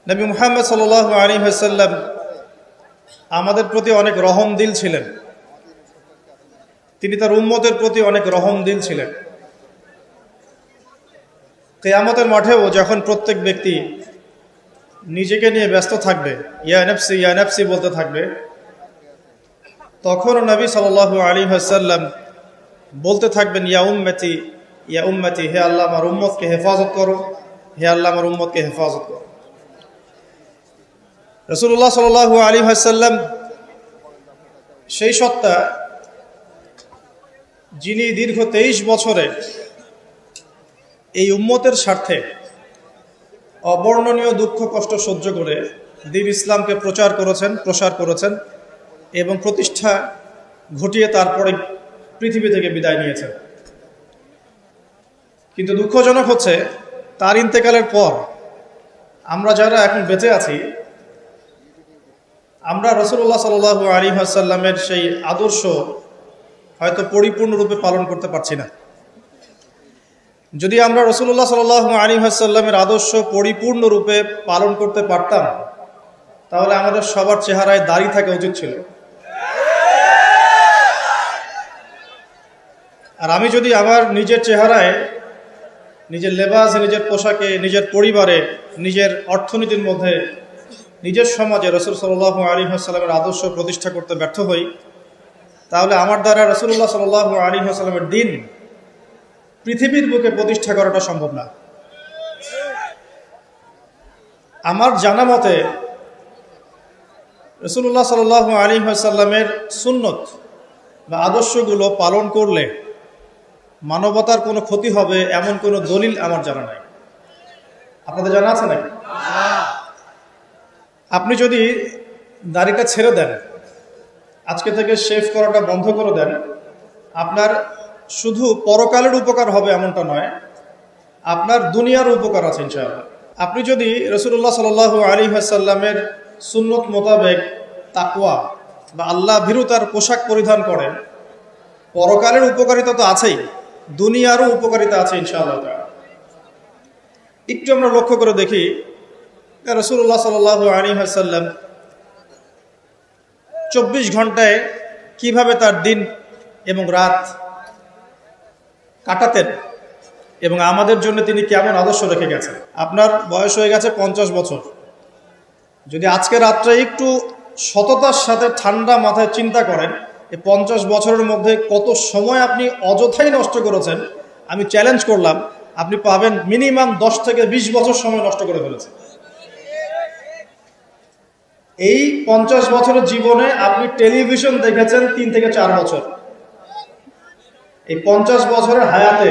নবী মুহাম্মদ সাল্লাল্লাহু আলাইহি ওয়াসাল্লাম আমাদের প্রতি অনেক রহমদিল ছিলেন। তিনি তার উম্মতের প্রতি অনেক রহমদিল ছিলেন। কিয়ামতের মাঠেও যখন প্রত্যেক ব্যক্তি নিজেকে নিয়ে ব্যস্ত থাকবে, ইয়া নফসি বলতে থাকবে, তখন নবী সাল্লাল্লাহু আলাইহি ওয়াসাল্লাম বলতে থাকবেন, ইয়া উম্মতি, হে আল্লাহ আমার উম্মতকে হেফাজত করো, হে আল্লাহ আমার উম্মতকে হেফাজত করো। রাসূলুল্লাহ সাল্লাল্লাহু আলাইহি ওয়াসাল্লাম সেই সত্তা যিনি দীর্ঘ 23 বছরে এই উম্মতের স্বার্থে অবর্ণনীয় দুঃখ কষ্ট সহ্য করে দ্বীন ইসলামকে প্রসার করেছেন এবং প্রতিষ্ঠা ঘটিয়ে তারপরে পৃথিবী থেকে বিদায় নিয়েছেন। কিন্তু দুঃখজনক হচ্ছে তার ইন্তেকালের পর আমরা যারা এখন বেঁচে আছি, আমরা রাসূলুল্লাহ সাল্লাল্লাহু আলাইহি ওয়াসাল্লামের সেই আদর্শ হয়তো পরিপূর্ণরূপে পালন করতে পারছি না। যদি আমরা রাসূলুল্লাহ সাল্লাল্লাহু আলাইহি ওয়াসাল্লামের আদর্শ পরিপূর্ণরূপে পালন করতে পারতাম, তাহলে আমাদের সবার চেহারায় দাড়ি থাকা উচিত ছিল। আর আমি যদি আমার নিজের চেহারায়, নিজের লেবাস, নিজের পোশাকে, নিজের পরিবারে, নিজের অর্থনীতির মধ্যে, নিজের সমাজে রাসূল সাল্লাল্লাহু আলাইহি ওয়াসাল্লামের আদর্শ প্রতিষ্ঠা করতে ব্যর্থ হই, তাহলে আমার দ্বারা রাসূলুল্লাহ সাল্লাল্লাহু আলাইহি ওয়াসাল্লামের দ্বীন পৃথিবীর বুকে প্রতিষ্ঠা করাটা সম্ভব না। আমার জানা মতে রাসূলুল্লাহ সাল্লাল্লাহু আলাইহি ওয়াসাল্লামের সুন্নত বা আদর্শগুলো পালন করলে মানবতার কোনো ক্ষতি হবে এমন কোনো দলিল আমার জানা নাই। আপনাদের জানা আছে নাকি? আপনি যদি দাড়িটা ছেড়ে দেন, আজকে থেকে শেভ করাটা বন্ধ করে দেন, আপনার শুধু পরকালের উপকার হবে এমনটা নয়, আপনার দুনিয়ার উপকার আছে ইনশাআল্লাহ। আপনি যদি রাসূলুল্লাহ সাল্লাল্লাহু আলাইহি ওয়াসাল্লামের সুন্নত মোতাবেক তাকওয়া বা আল্লাহ ভীরুতার পোশাক পরিধান করেন, পরকালের উপকারিতা তো আছেই, দুনিয়ারও উপকারিতা আছে ইনশাআল্লাহ। একটু আমরা লক্ষ্য করে দেখি, রাসূলুল্লাহ সাল্লাল্লাহু আলাইহি ওয়াসাল্লাম 24 ঘন্টায় কিভাবে তার দিন এবং রাত কাটাতেন এবং আমাদের জন্য তিনি কেমন আদর্শ রেখে গেছেন। আপনার বয়স হয়ে গেছে 50 বছর। যদি আজকে রাত্রে একটু সততার সাথে ঠান্ডা মাথায় চিন্তা করেন, এই 50 বছরের মধ্যে কত সময় আপনি অযথাই নষ্ট করেছেন, আমি চ্যালেঞ্জ করলাম, আপনি পাবেন মিনিমাম 10 থেকে 20 বছর সময় নষ্ট করে ফেলেছেন। এই 50 বছরের জীবনে আপনি টেলিভিশন দেখেছেন 3 থেকে 4 বছর। এই 50 বছরের হায়াতে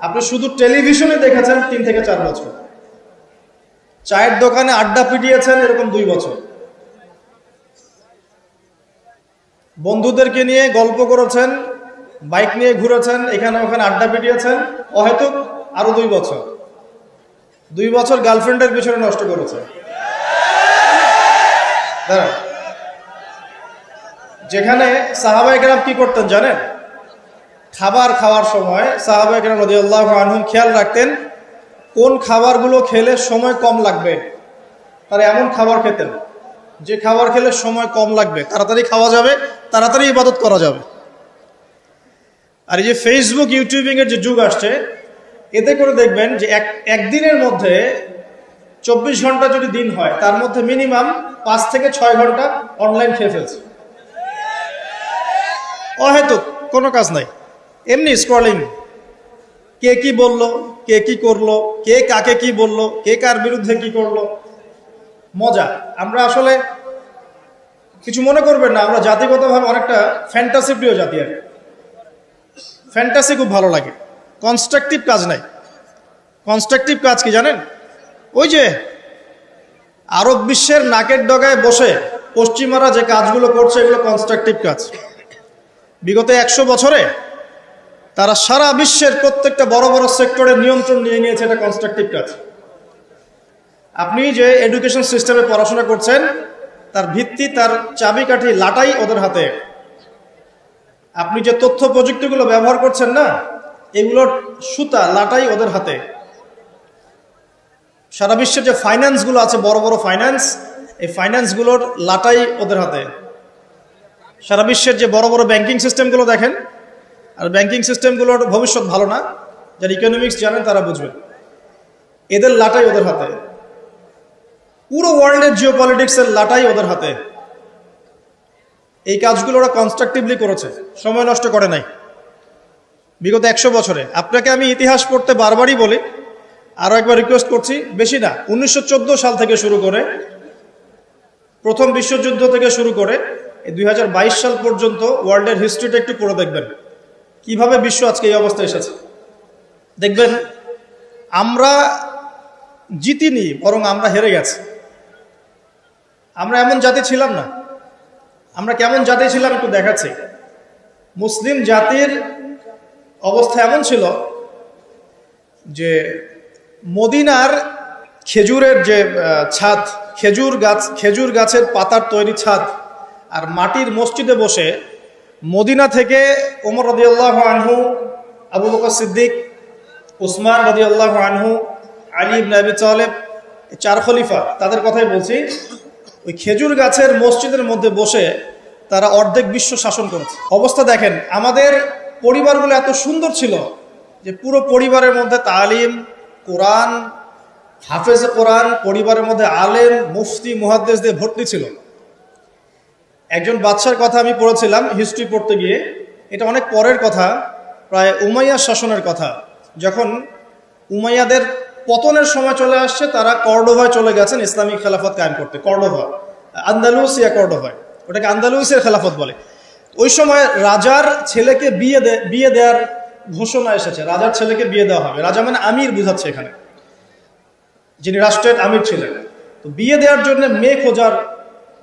আপনি শুধু টেলিভিশনে দেখেছেন 3 থেকে 4 বছর। চায়ের দোকানে আড্ডা পিটিয়েছেন এরকম 2 বছর। বন্ধুদেরকে নিয়ে গল্প করেছেন, বাইক নিয়ে ঘুরেছেন, এখানে ওখানে আড্ডা পিটিয়েছেন অহেতুক আরো 2 বছর। 2 বছর গার্লফ্রেন্ডের পিছনে নষ্ট করেছেন। যেখানে সাহাবায়ে কেরাম কি করতেন জানেন? খাবার খাওয়ার সময় সাহাবায়ে কেরাম রাদিয়াল্লাহু আনহুম খেয়াল রাখতেন কোন খাবারগুলো খেলে সময় কম লাগবে, তারা এমন খাবার খেতেন যে খাবার খেলে সময় কম লাগবে, তাড়াতাড়ি খাওয়া যাবে, তাড়াতাড়ি ইবাদত করা যাবে। আর এই যে ফেসবুক ইউটিউবিং এর যে যুগ আসছে, এতে করে দেখবেন যে একদিনের মধ্যে 24 ঘন্টা যদি দিন হয়, তার মধ্যে মিনিমাম 5 থেকে 6 ঘন্টা অনলাইন খেয়ে ফেলছে। অহেতুক কোনো কাজ নাই, এমনি স্ক্রলিং। কে কি বলল, কে কি করলো, কে কাকে কি বলল, কে কার বিরুদ্ধে কি করলো, মজা। আমরা আসলে কিছু মনে করবেন না, আমরা জাতিগতভাবে অনেকটা ফ্যান্টাসি প্রিয় জাতি। আর ফ্যান্টাসি খুব ভালো লাগে, কনস্ট্রাকটিভ কাজ নাই। কনস্ট্রাকটিভ কাজ কি জানেন? ওই যে আরব বিশ্বের নাকের ডগায় বসে পশ্চিমারা যে কাজগুলো করছে, এগুলো কনস্ট্রাকটিভ কাজ। বিগত 100 বছরে তারা সারা বিশ্বের প্রত্যেকটা বড় বড় সেক্টরের নিয়ন্ত্রণ নিয়ে নিয়েছে, এটা কনস্ট্রাকটিভ কাজ। আপনি যে এডুকেশন সিস্টেমে পড়াশোনা করছেন, তার ভিত্তি, তার চাবিকাঠি, লাটাই ওদের হাতে। আপনি যে তথ্য প্রযুক্তিগুলো ব্যবহার করছেন না, এগুলোর সুতা, লাটাই ওদের হাতে। সারা বিশ্বের যে ফাইন্যান্সগুলো আছে, বড় বড় ফাইন্যান্স, এই ফাইন্যান্সগুলোর লাটাই ওদের হাতে। সারা বিশ্বের যে বড় বড় ব্যাংকিং সিস্টেমগুলো দেখেন, আর ব্যাংকিং সিস্টেমগুলোর ভবিষ্যৎ ভালো না, যারা ইকোনমিক্স জানেন তারা বুঝবেন। এদের লাটাই ওদের হাতে, পুরো ওয়ার্ল্ডের জিওপলিটিক্সের লাটাই ওদের হাতে। এই কাজগুলো ওরা কনস্ট্রাকটিভলি করেছে, সময় নষ্ট করে নাই বিগত 100 বছরে। আপনাকে আমি ইতিহাস পড়তে বারবারই বলি, আরও একবার রিকোয়েস্ট করছি, বেশি না, 1914 সাল থেকে শুরু করে, প্রথম বিশ্বযুদ্ধ থেকে শুরু করে এই 2022 সাল পর্যন্ত ওয়ার্ল্ডের হিস্ট্রিটা একটু পড়ে দেখবেন, কিভাবে বিশ্ব আজকে এই অবস্থায় এসেছে। দেখবেন আমরা জিতিনি, বরং আমরা হেরে গেছি। আমরা এমন জাতি ছিলাম না। আমরা কেমন জাতি ছিলাম একটু দেখাচ্ছি। মুসলিম জাতির অবস্থা এমন ছিল যে মদিনার খেজুরের যে ছাদ, খেজুর গাছের পাতার তৈরি ছাদ, আর মাটির মসজিদে বসে মদিনা থেকে ওমর রাদিয়াল্লাহু আনহু, আবু বকর সিদ্দিক, উসমান রাদিয়াল্লাহু আনহু, আলী ইবনে আবি তালেব, 4 খলিফা, তাদের কথাই বলছি। ওই খেজুর গাছের মসজিদের মধ্যে বসে তারা অর্ধেক বিশ্ব শাসন করেছে। অবস্থা দেখেন, আমাদের পরিবারগুলো এত সুন্দর ছিল যে পুরো পরিবারের মধ্যে তালিম, কোরআন, হাফেজে কোরআন, পরিবারের মধ্যে আলেম, মুফতি, মুহাদ্দিস দিয়ে ভর্তি ছিল। একজন বাদশার কথা আমি পড়েছিলাম হিস্ট্রি পড়তে গিয়ে, এটা অনেক পরের কথা, প্রায় উমাইয়া শাসনের কথা। যখন উমাইয়াদের পতনের সময় চলে আসছে, তারা কর্ডোভায় চলে গেছেন ইসলামিক খেলাফত কায়েম করতে। কর্ডোভা, আন্দালুসিয়া কর্ডোভায়, ওটাকে আন্দালুসিয়ার খেলাফত বলে। ওই সময় রাজার ছেলেকে বিয়ে দেওয়ার ঘোষণা এসেছে, রাজার ছেলেকে বিয়ে দেওয়া হবে। রাজা মানে আমির বুঝাচ্ছে এখানে, যিনি রাষ্ট্রের আমির ছিলেন। তো বিয়ে দেওয়ার জন্য মেয়ে খোঁজার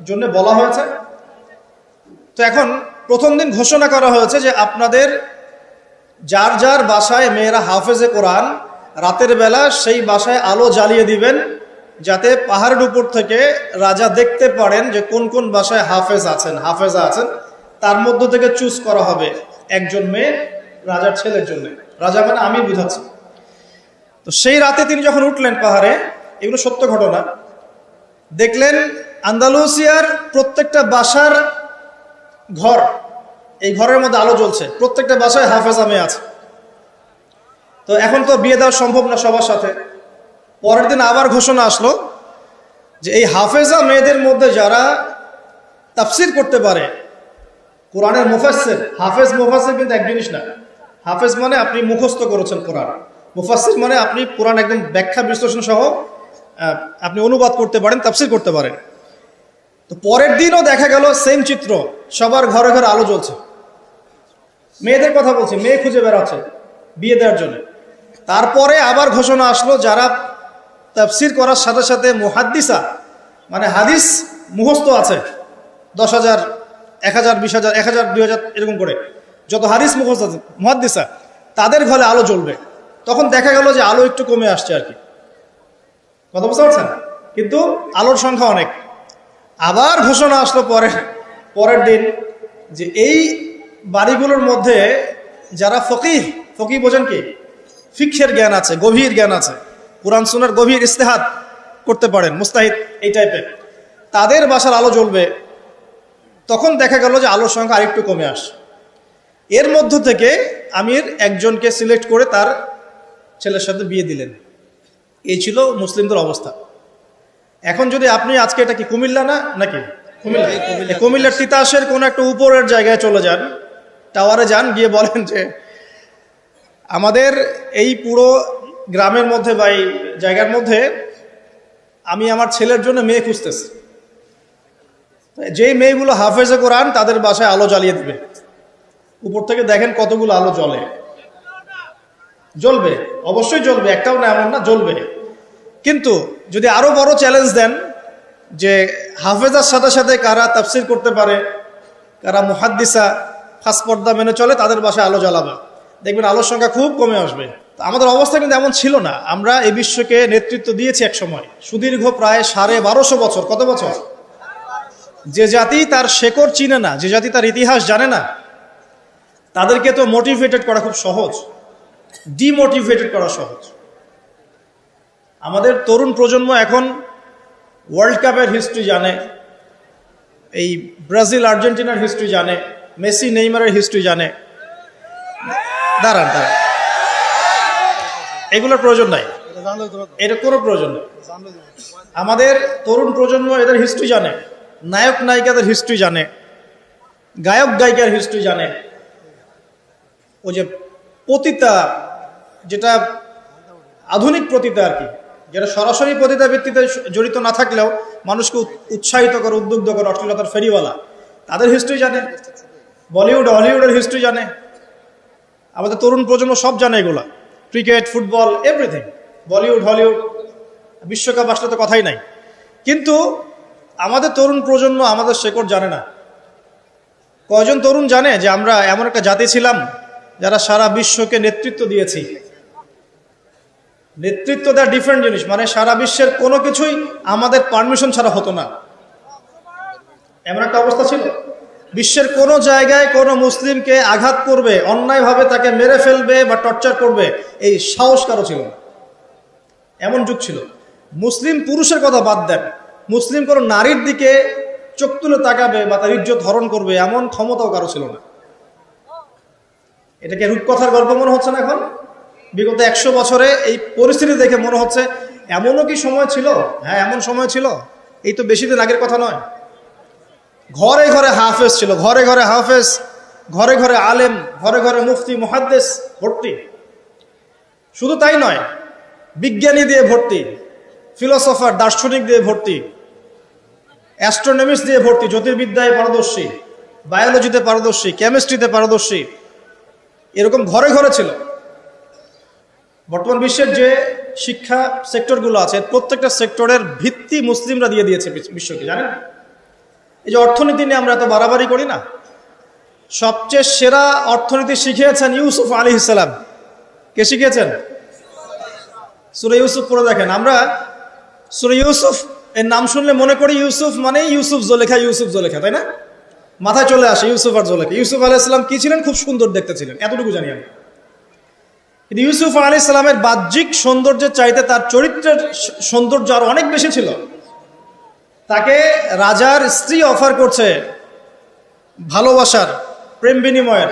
জন্য বলা হয়েছে। তো এখন প্রথম দিন ঘোষণা করা হয়েছে যে আপনাদের যার যার বাসায় মেয়েরা হাফেজে কোরআন, রাতের বেলা সেই বাসায় আলো জ্বালিয়ে দিবেন, যাতে পাহাড়ের উপর থেকে রাজা দেখতে পারেন যে কোন কোন বাসায় হাফেজা আছেন। তার মধ্য থেকে চুজ করা হবে একজন মেয়ে রাজার ছেলের জন্য। রাজা মানে আমি বুঝাচ্ছি। তো সেই রাতে তিনি যখন উঠলেন পাহাড়ে, এগুলো সত্য ঘটনা, দেখলেন আন্দালুসিয়ার প্রত্যেকটা বাসার ঘর, এই ঘরের মধ্যে আলো জ্বলছে, প্রত্যেকটা বাসায় হাফেজা মেয়ে আছে। তো এখন তো বিয়ে দেওয়া সম্ভব না সবার সাথে। পরের দিন আবার ঘোষণা আসলো যে এই হাফেজা মেয়েদের মধ্যে যারা তাফসির করতে পারে, কোরআনের মুফাসসির, হাফেজ মুফাসসির কিন্তু এক জিনিস না। হাফেজ মানে আপনি মুখস্থ করেছেন কোরআন, মুফাসসির মানে আপনি কোরআন একদম ব্যাখ্যা বিশ্লেষণ সহ আপনি অনুবাদ করতে পারেন, তাফসির করতে পারেন। তো পরের দিনও দেখা গেল সেম চিত্র, সবার ঘরে ঘরে আলো জ্বলছে। মেয়েদের কথা বলছি, মেয়ে খুঁজে বেড়াচ্ছে বিয়ে দেওয়ার জন্য। তারপরে আবার ঘোষণা আসলো যারা তাফসির করার সাথে সাথে মুহাদ্দিসা, মানে হাদিস মুখস্থ আছে, 10,000, 1,000, 20,000, 1,000, 2,000 এরকম করে যত হাদিস মুখস্থ আছে মুহাদ্দিসা, তাদের ঘরে আলো জ্বলবে। তখন দেখা গেল যে আলো একটু কমে আসছে আর কি, কথা বুঝতে পারছেন, কিন্তু আলোর সংখ্যা অনেক। আবার ঘোষণা আসলো পরের দিন যে এই বাড়িগুলোর মধ্যে যারা ফকিহ বোঝেন কি, ফিকহের জ্ঞান আছে, গভীর জ্ঞান আছে, কুরআন সুন্নাহর গভীর ইস্তেহাদ করতে পারেন, মুস্তাহিদ এই টাইপের, তাদের বাসার আলো জ্বলবে। তখন দেখা গেল যে আলোর সংখ্যা আরেকটু কমে আসে। এর মধ্য থেকে আমির একজনকে সিলেক্ট করে তার ছেলের সাথে বিয়ে দিলেন। এই ছিল মুসলিমদের অবস্থা। এখন যদি আপনি আজকে, এটা কি কুমিল্লা না নাকি, কুমিল্লার তিতাসের কোন একটা উপরের জায়গায় চলে যান, টাওয়ারে যান, গিয়ে বলেন যে আমাদের এই পুরো গ্রামের মধ্যে বা এই জায়গার মধ্যে আমি আমার ছেলের জন্য মেয়ে খুঁজতেছি, যেই মেয়েগুলো হাফেজে কোরআন তাদের বাসায় আলো জ্বালিয়ে দিবে। উপর থেকে দেখেন কতগুলো আলো জ্বলবে, অবশ্যই জ্বলবে, একটাও না এমন না, জ্বলবে। কিন্তু যদি আরো বড় চ্যালেঞ্জ দেন যে হাফেজার সাথে সাথে কারা তাফসির করতে পারে, কারা মুহাদ্দিসা, খাস পর্দা মেনে চলে, তাদের বাসায় আলো জ্বালাবে, দেখবেন আলোর সংখ্যা খুব কমে আসবে। আমাদের অবস্থা কিন্তু এমন ছিল না। আমরা এই বিশ্বকে নেতৃত্ব দিয়েছি এক সময়, সুদীর্ঘ প্রায় 1250 বছর। কত বছর? যে জাতি তার শেকড় চিনে না, যে জাতি তার ইতিহাস জানে না, তাদেরকে তো মোটিভেটেড করা খুব সহজ, ডিমোটিভেটেড করা সহজ। আমাদের তরুণ প্রজন্ম এখন ওয়ার্ল্ড কাপের হিস্ট্রি জানে, এই ব্রাজিল আর্জেন্টিনার হিস্ট্রি জানে, মেসি নেইমারের হিস্ট্রি জানে। দাঁড়ান, এগুলোর প্রয়োজন নাই, এটা কোনো প্রয়োজন নেই। আমাদের তরুণ প্রজন্ম এদের হিস্ট্রি জানে, নায়ক নায়িকাদের হিস্ট্রি জানে, গায়ক গায়িকার হিস্ট্রি জানে। ওই যে পতিতা, যেটা আধুনিক পতিতা আর কি, যেটা সরাসরি পতিতা ভিত্তিতে জড়িত না থাকলেও মানুষকে উৎসাহিত করে, উদ্বুদ্ধ করে, অশ্লীলতার ফেরিওয়ালা, তাদের হিস্ট্রি জানে। বলিউড হলিউডের হিস্ট্রি জানে। আমাদের তরুণ প্রজন্ম সব জানে এগুলা, cricket, football, everything. Bollywood Hollywood, বিশ্বকাপ আসলে তো কথাই নাই। কিন্তু আমাদের তরুণ প্রজন্ম আমাদের শেকড় জানে না। কয়জন তরুণ জানে যে আমরা এমন একটা জাতি ছিলাম যারা সারা বিশ্বকে নেতৃত্ব দিয়েছি? নেতৃত্ব দেওয়া ডিফারেন্ট জিনিস, মানে সারা বিশ্বের কোনো কিছুই আমাদের পারমিশন ছাড়া হতো না, এমন একটা অবস্থা ছিল। বিশ্বের কোনো জায়গায় কোনো মুসলিমকে আঘাত করবে, অন্যায়ভাবে তাকে মেরে ফেলবে বা টর্চার করবে, এই সাহস কারো ছিল না। এমন যুগ ছিল। মুসলিম পুরুষের কথা বাদ দেন, মুসলিম কোনো নারীর দিকে চোখ তুলে তাকাবে বা তার ইজ্জত হরণ করবে এমন ক্ষমতাও কারো ছিল না। এটাকে রূপকথার গল্প মনে হচ্ছে না এখন? বিগত 100 বছরে এই পরিস্থিতি দেখে মনে হচ্ছে এমনও কি সময় ছিল? হ্যাঁ, এমন সময় ছিল। এই তো বেশি দিন আগের কথা নয়। ঘরে ঘরে হাফেজ ছিল, ঘরে ঘরে হাফেজ, ঘরে ঘরে আলেম, ঘরে ঘরে মুফতি মুহাদ্দিস ভর্তি। শুধু তাই নয়, বিজ্ঞানী দিয়ে ভর্তি, ফিলোসফার দার্শনিক দিয়ে ভর্তি, অ্যাস্ট্রোনমিস্ট দিয়ে ভর্তি, জ্যোতির্বিদ্যায় পারদর্শী, বায়োলজিতে পারদর্শী, কেমিস্ট্রিতে পারদর্শী, এরকম ঘরে ঘরে ছিল। বর্তমান বিশ্বের যে শিক্ষা সেক্টরগুলো আছে, প্রত্যেকটা সেক্টরের ভিত্তি মুসলিমরা দিয়ে দিয়েছে বিশ্বকে, জানেন? এই যে অর্থনীতি নিয়ে আমরা এত বাড়াবাড়ি করি না, সবচেয়ে সেরা অর্থনীতি শিখিয়েছেন ইউসুফ আলাইহিস সালাম। কে শিখিয়েছেন? সূরা ইউসুফ পড়ে দেখেন। আমরা সূরা ইউসুফ এর নাম শুনলে মনে করি ইউসুফ মানে ইউসুফ জোলেখা, ইউসুফ জোলেখা, তাই না? মাথায় চলে আসে ইউসুফ আর জোলেখা। ইউসুফ আলাইহিস সালাম কি ছিলেন? খুব সুন্দর দেখতে ছিলেন, এতটুকু জানি আমি। কিন্তু ইউসুফ আলাইহিস সালামের বাহ্যিক সৌন্দর্যের চাইতে তার চরিত্রের সৌন্দর্য আরো অনেক বেশি ছিল। তাকে রাজার স্ত্রী অফার করছে ভালোবাসার, প্রেম বিনিময়ের,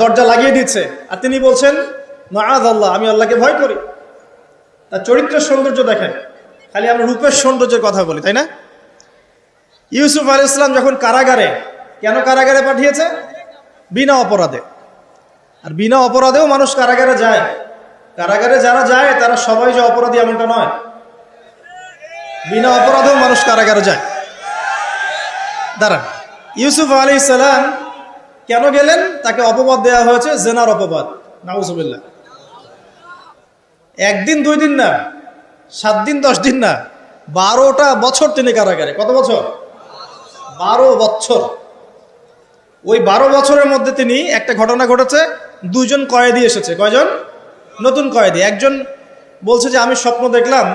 দরজা লাগিয়ে দিচ্ছে, আর তিনি বলছেন মাআযাল্লাহ, আমি আল্লাহকে ভয় করি। তার চরিত্রের সৌন্দর্য দেখেন। খালি আমরা রূপের সৌন্দর্যের কথা বলি, তাই না? ইউসুফ আলাইহিস সালাম যখন কারাগারে, কেন কারাগারে পাঠিয়েছে? বিনা অপরাধে। আর বিনা অপরাধেও মানুষ কারাগারে যায়। কারাগারে যারা যায় তারা সবাই যে অপরাধী এমনটা নয়, বিনা অপরাধেও মানুষ কারাগারে যায়। দাঁড়ান, ইউসুফ আলাইহিস সালাম কেন গেলেন? তাকে অপবাদ দেওয়া হয়েছে, জেনার অপবাদ, নাউজুবিল্লাহ। 1 দিন 2 দিন না, 7 দিন 10 দিন না, 12টা বছর তিনি কারাগারে। কত বছর? 12 বছর। ওই 12 বছরের মধ্যে তিনি একটা ঘটনা ঘটেছে, 2 জন কয়েদি এসেছে। কয়জন? নতুন কয়েদি। একজন বলছে যে আমি স্বপ্ন দেখলাম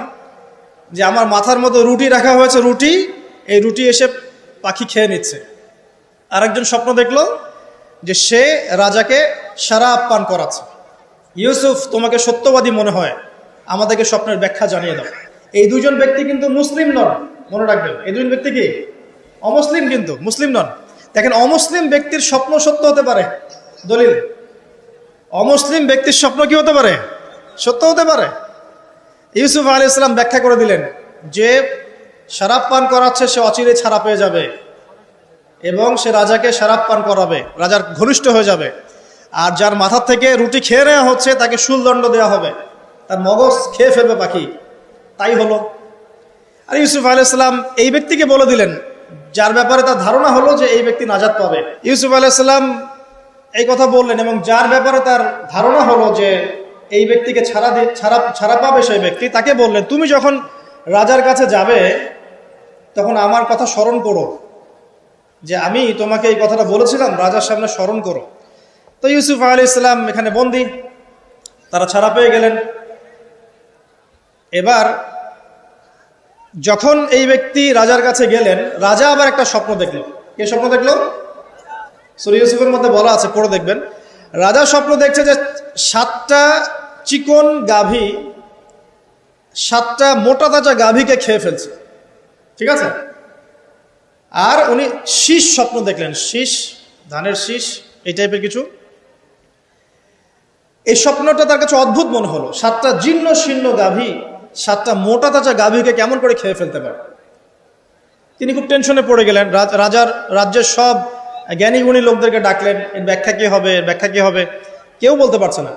যে আমার মাথার মধ্যে রুটি রাখা হয়েছে, এই রুটি এসে পাখি খেয়ে নিচ্ছে। আরেকজন স্বপ্ন দেখলো যে সে রাজাকে শরাব পান করাচ্ছে। ইউসুফ, তোমাকে সত্যবাদী মনে হয়, আমাদেরকে স্বপ্নের ব্যাখ্যা জানিয়ে দাও। এই 2 জন ব্যক্তি কিন্তু মুসলিম নন, মনে রাখবেন। এই 2 জন ব্যক্তি কি? অমুসলিম, কিন্তু মুসলিম নন। দেখেন, অমুসলিম ব্যক্তির স্বপ্ন সত্য হতে পারে। দলিল, অমুসলিম ব্যক্তির স্বপ্ন কি হতে পারে? সত্য হতে পারে। ইউসুফ আলাইহিস সালাম ব্যাখ্যা করে দিলেন যে শরাব পান করাচ্ছে সে অচিরে ছাড়া পেয়ে যাবে এবং সে রাজাকে শরাব পান করাবে, রাজার ঘনিষ্ঠ হয়ে যাবে। আর যার মাথার থেকে রুটি খেয়ে নেওয়া হচ্ছে তাকে শুলদণ্ড দেওয়া হবে, তার মগজ খেয়ে ফেলবে পাখি। তাই হলো। আর ইউসুফ আলাইহিস সালাম এই ব্যক্তিকে বলে দিলেন যার ব্যাপারে তার ধারণা হলো যে এই ব্যক্তি নাজাত পাবে। ইউসুফ আলাইহিস সালাম এই কথা বললেন এবং যার ব্যাপারে তার ধারণা হলো যে এই ব্যক্তিকে ছাড়া পাবে সেই ব্যক্তি, তাকে বললেন তুমি যখন রাজার কাছে যাবে তখন আমার কথা স্মরণ করো, যে আমি তোমাকে এই কথাটা বলেছিলাম, রাজার সামনে স্মরণ করো। তো ইউসুফ আলাইহিস সালাম এখানে বন্দী, তারা ছাড়া পেয়ে গেলেন। এবার যখন এই ব্যক্তি রাজার কাছে গেলেন, রাজা আবার একটা স্বপ্ন দেখলো। কে স্বপ্ন দেখলো? সূরা ইউসুফের মধ্যে বলা আছে, পড়ে দেখবেন। রাজা স্বপ্ন দেখছে যে 7টা চিকন গাভী 7টা মোটা তাজা গাভীকে খেয়ে ফেলছে, ঠিক আছে? আর উনি শীষ স্বপ্ন দেখলেন, শীষ, ধানের শীষ, এই টাইপের কিছু। এই স্বপ্নটা তার কাছে অদ্ভুত মনে হলো, 7টা জীর্ণ শীর্ণ গাভী 7টা মোটা তাজা গাভীকে কেমন করে খেয়ে ফেলতে পারে। তিনি খুব টেনশনে পড়ে গেলেন। রাজ্যের সব জ্ঞানী গুণী লোকদেরকে ডাকলেন, এর ব্যাখ্যা কি হবে, এর ব্যাখ্যা কি হবে, কেউ বলতে পারছে না।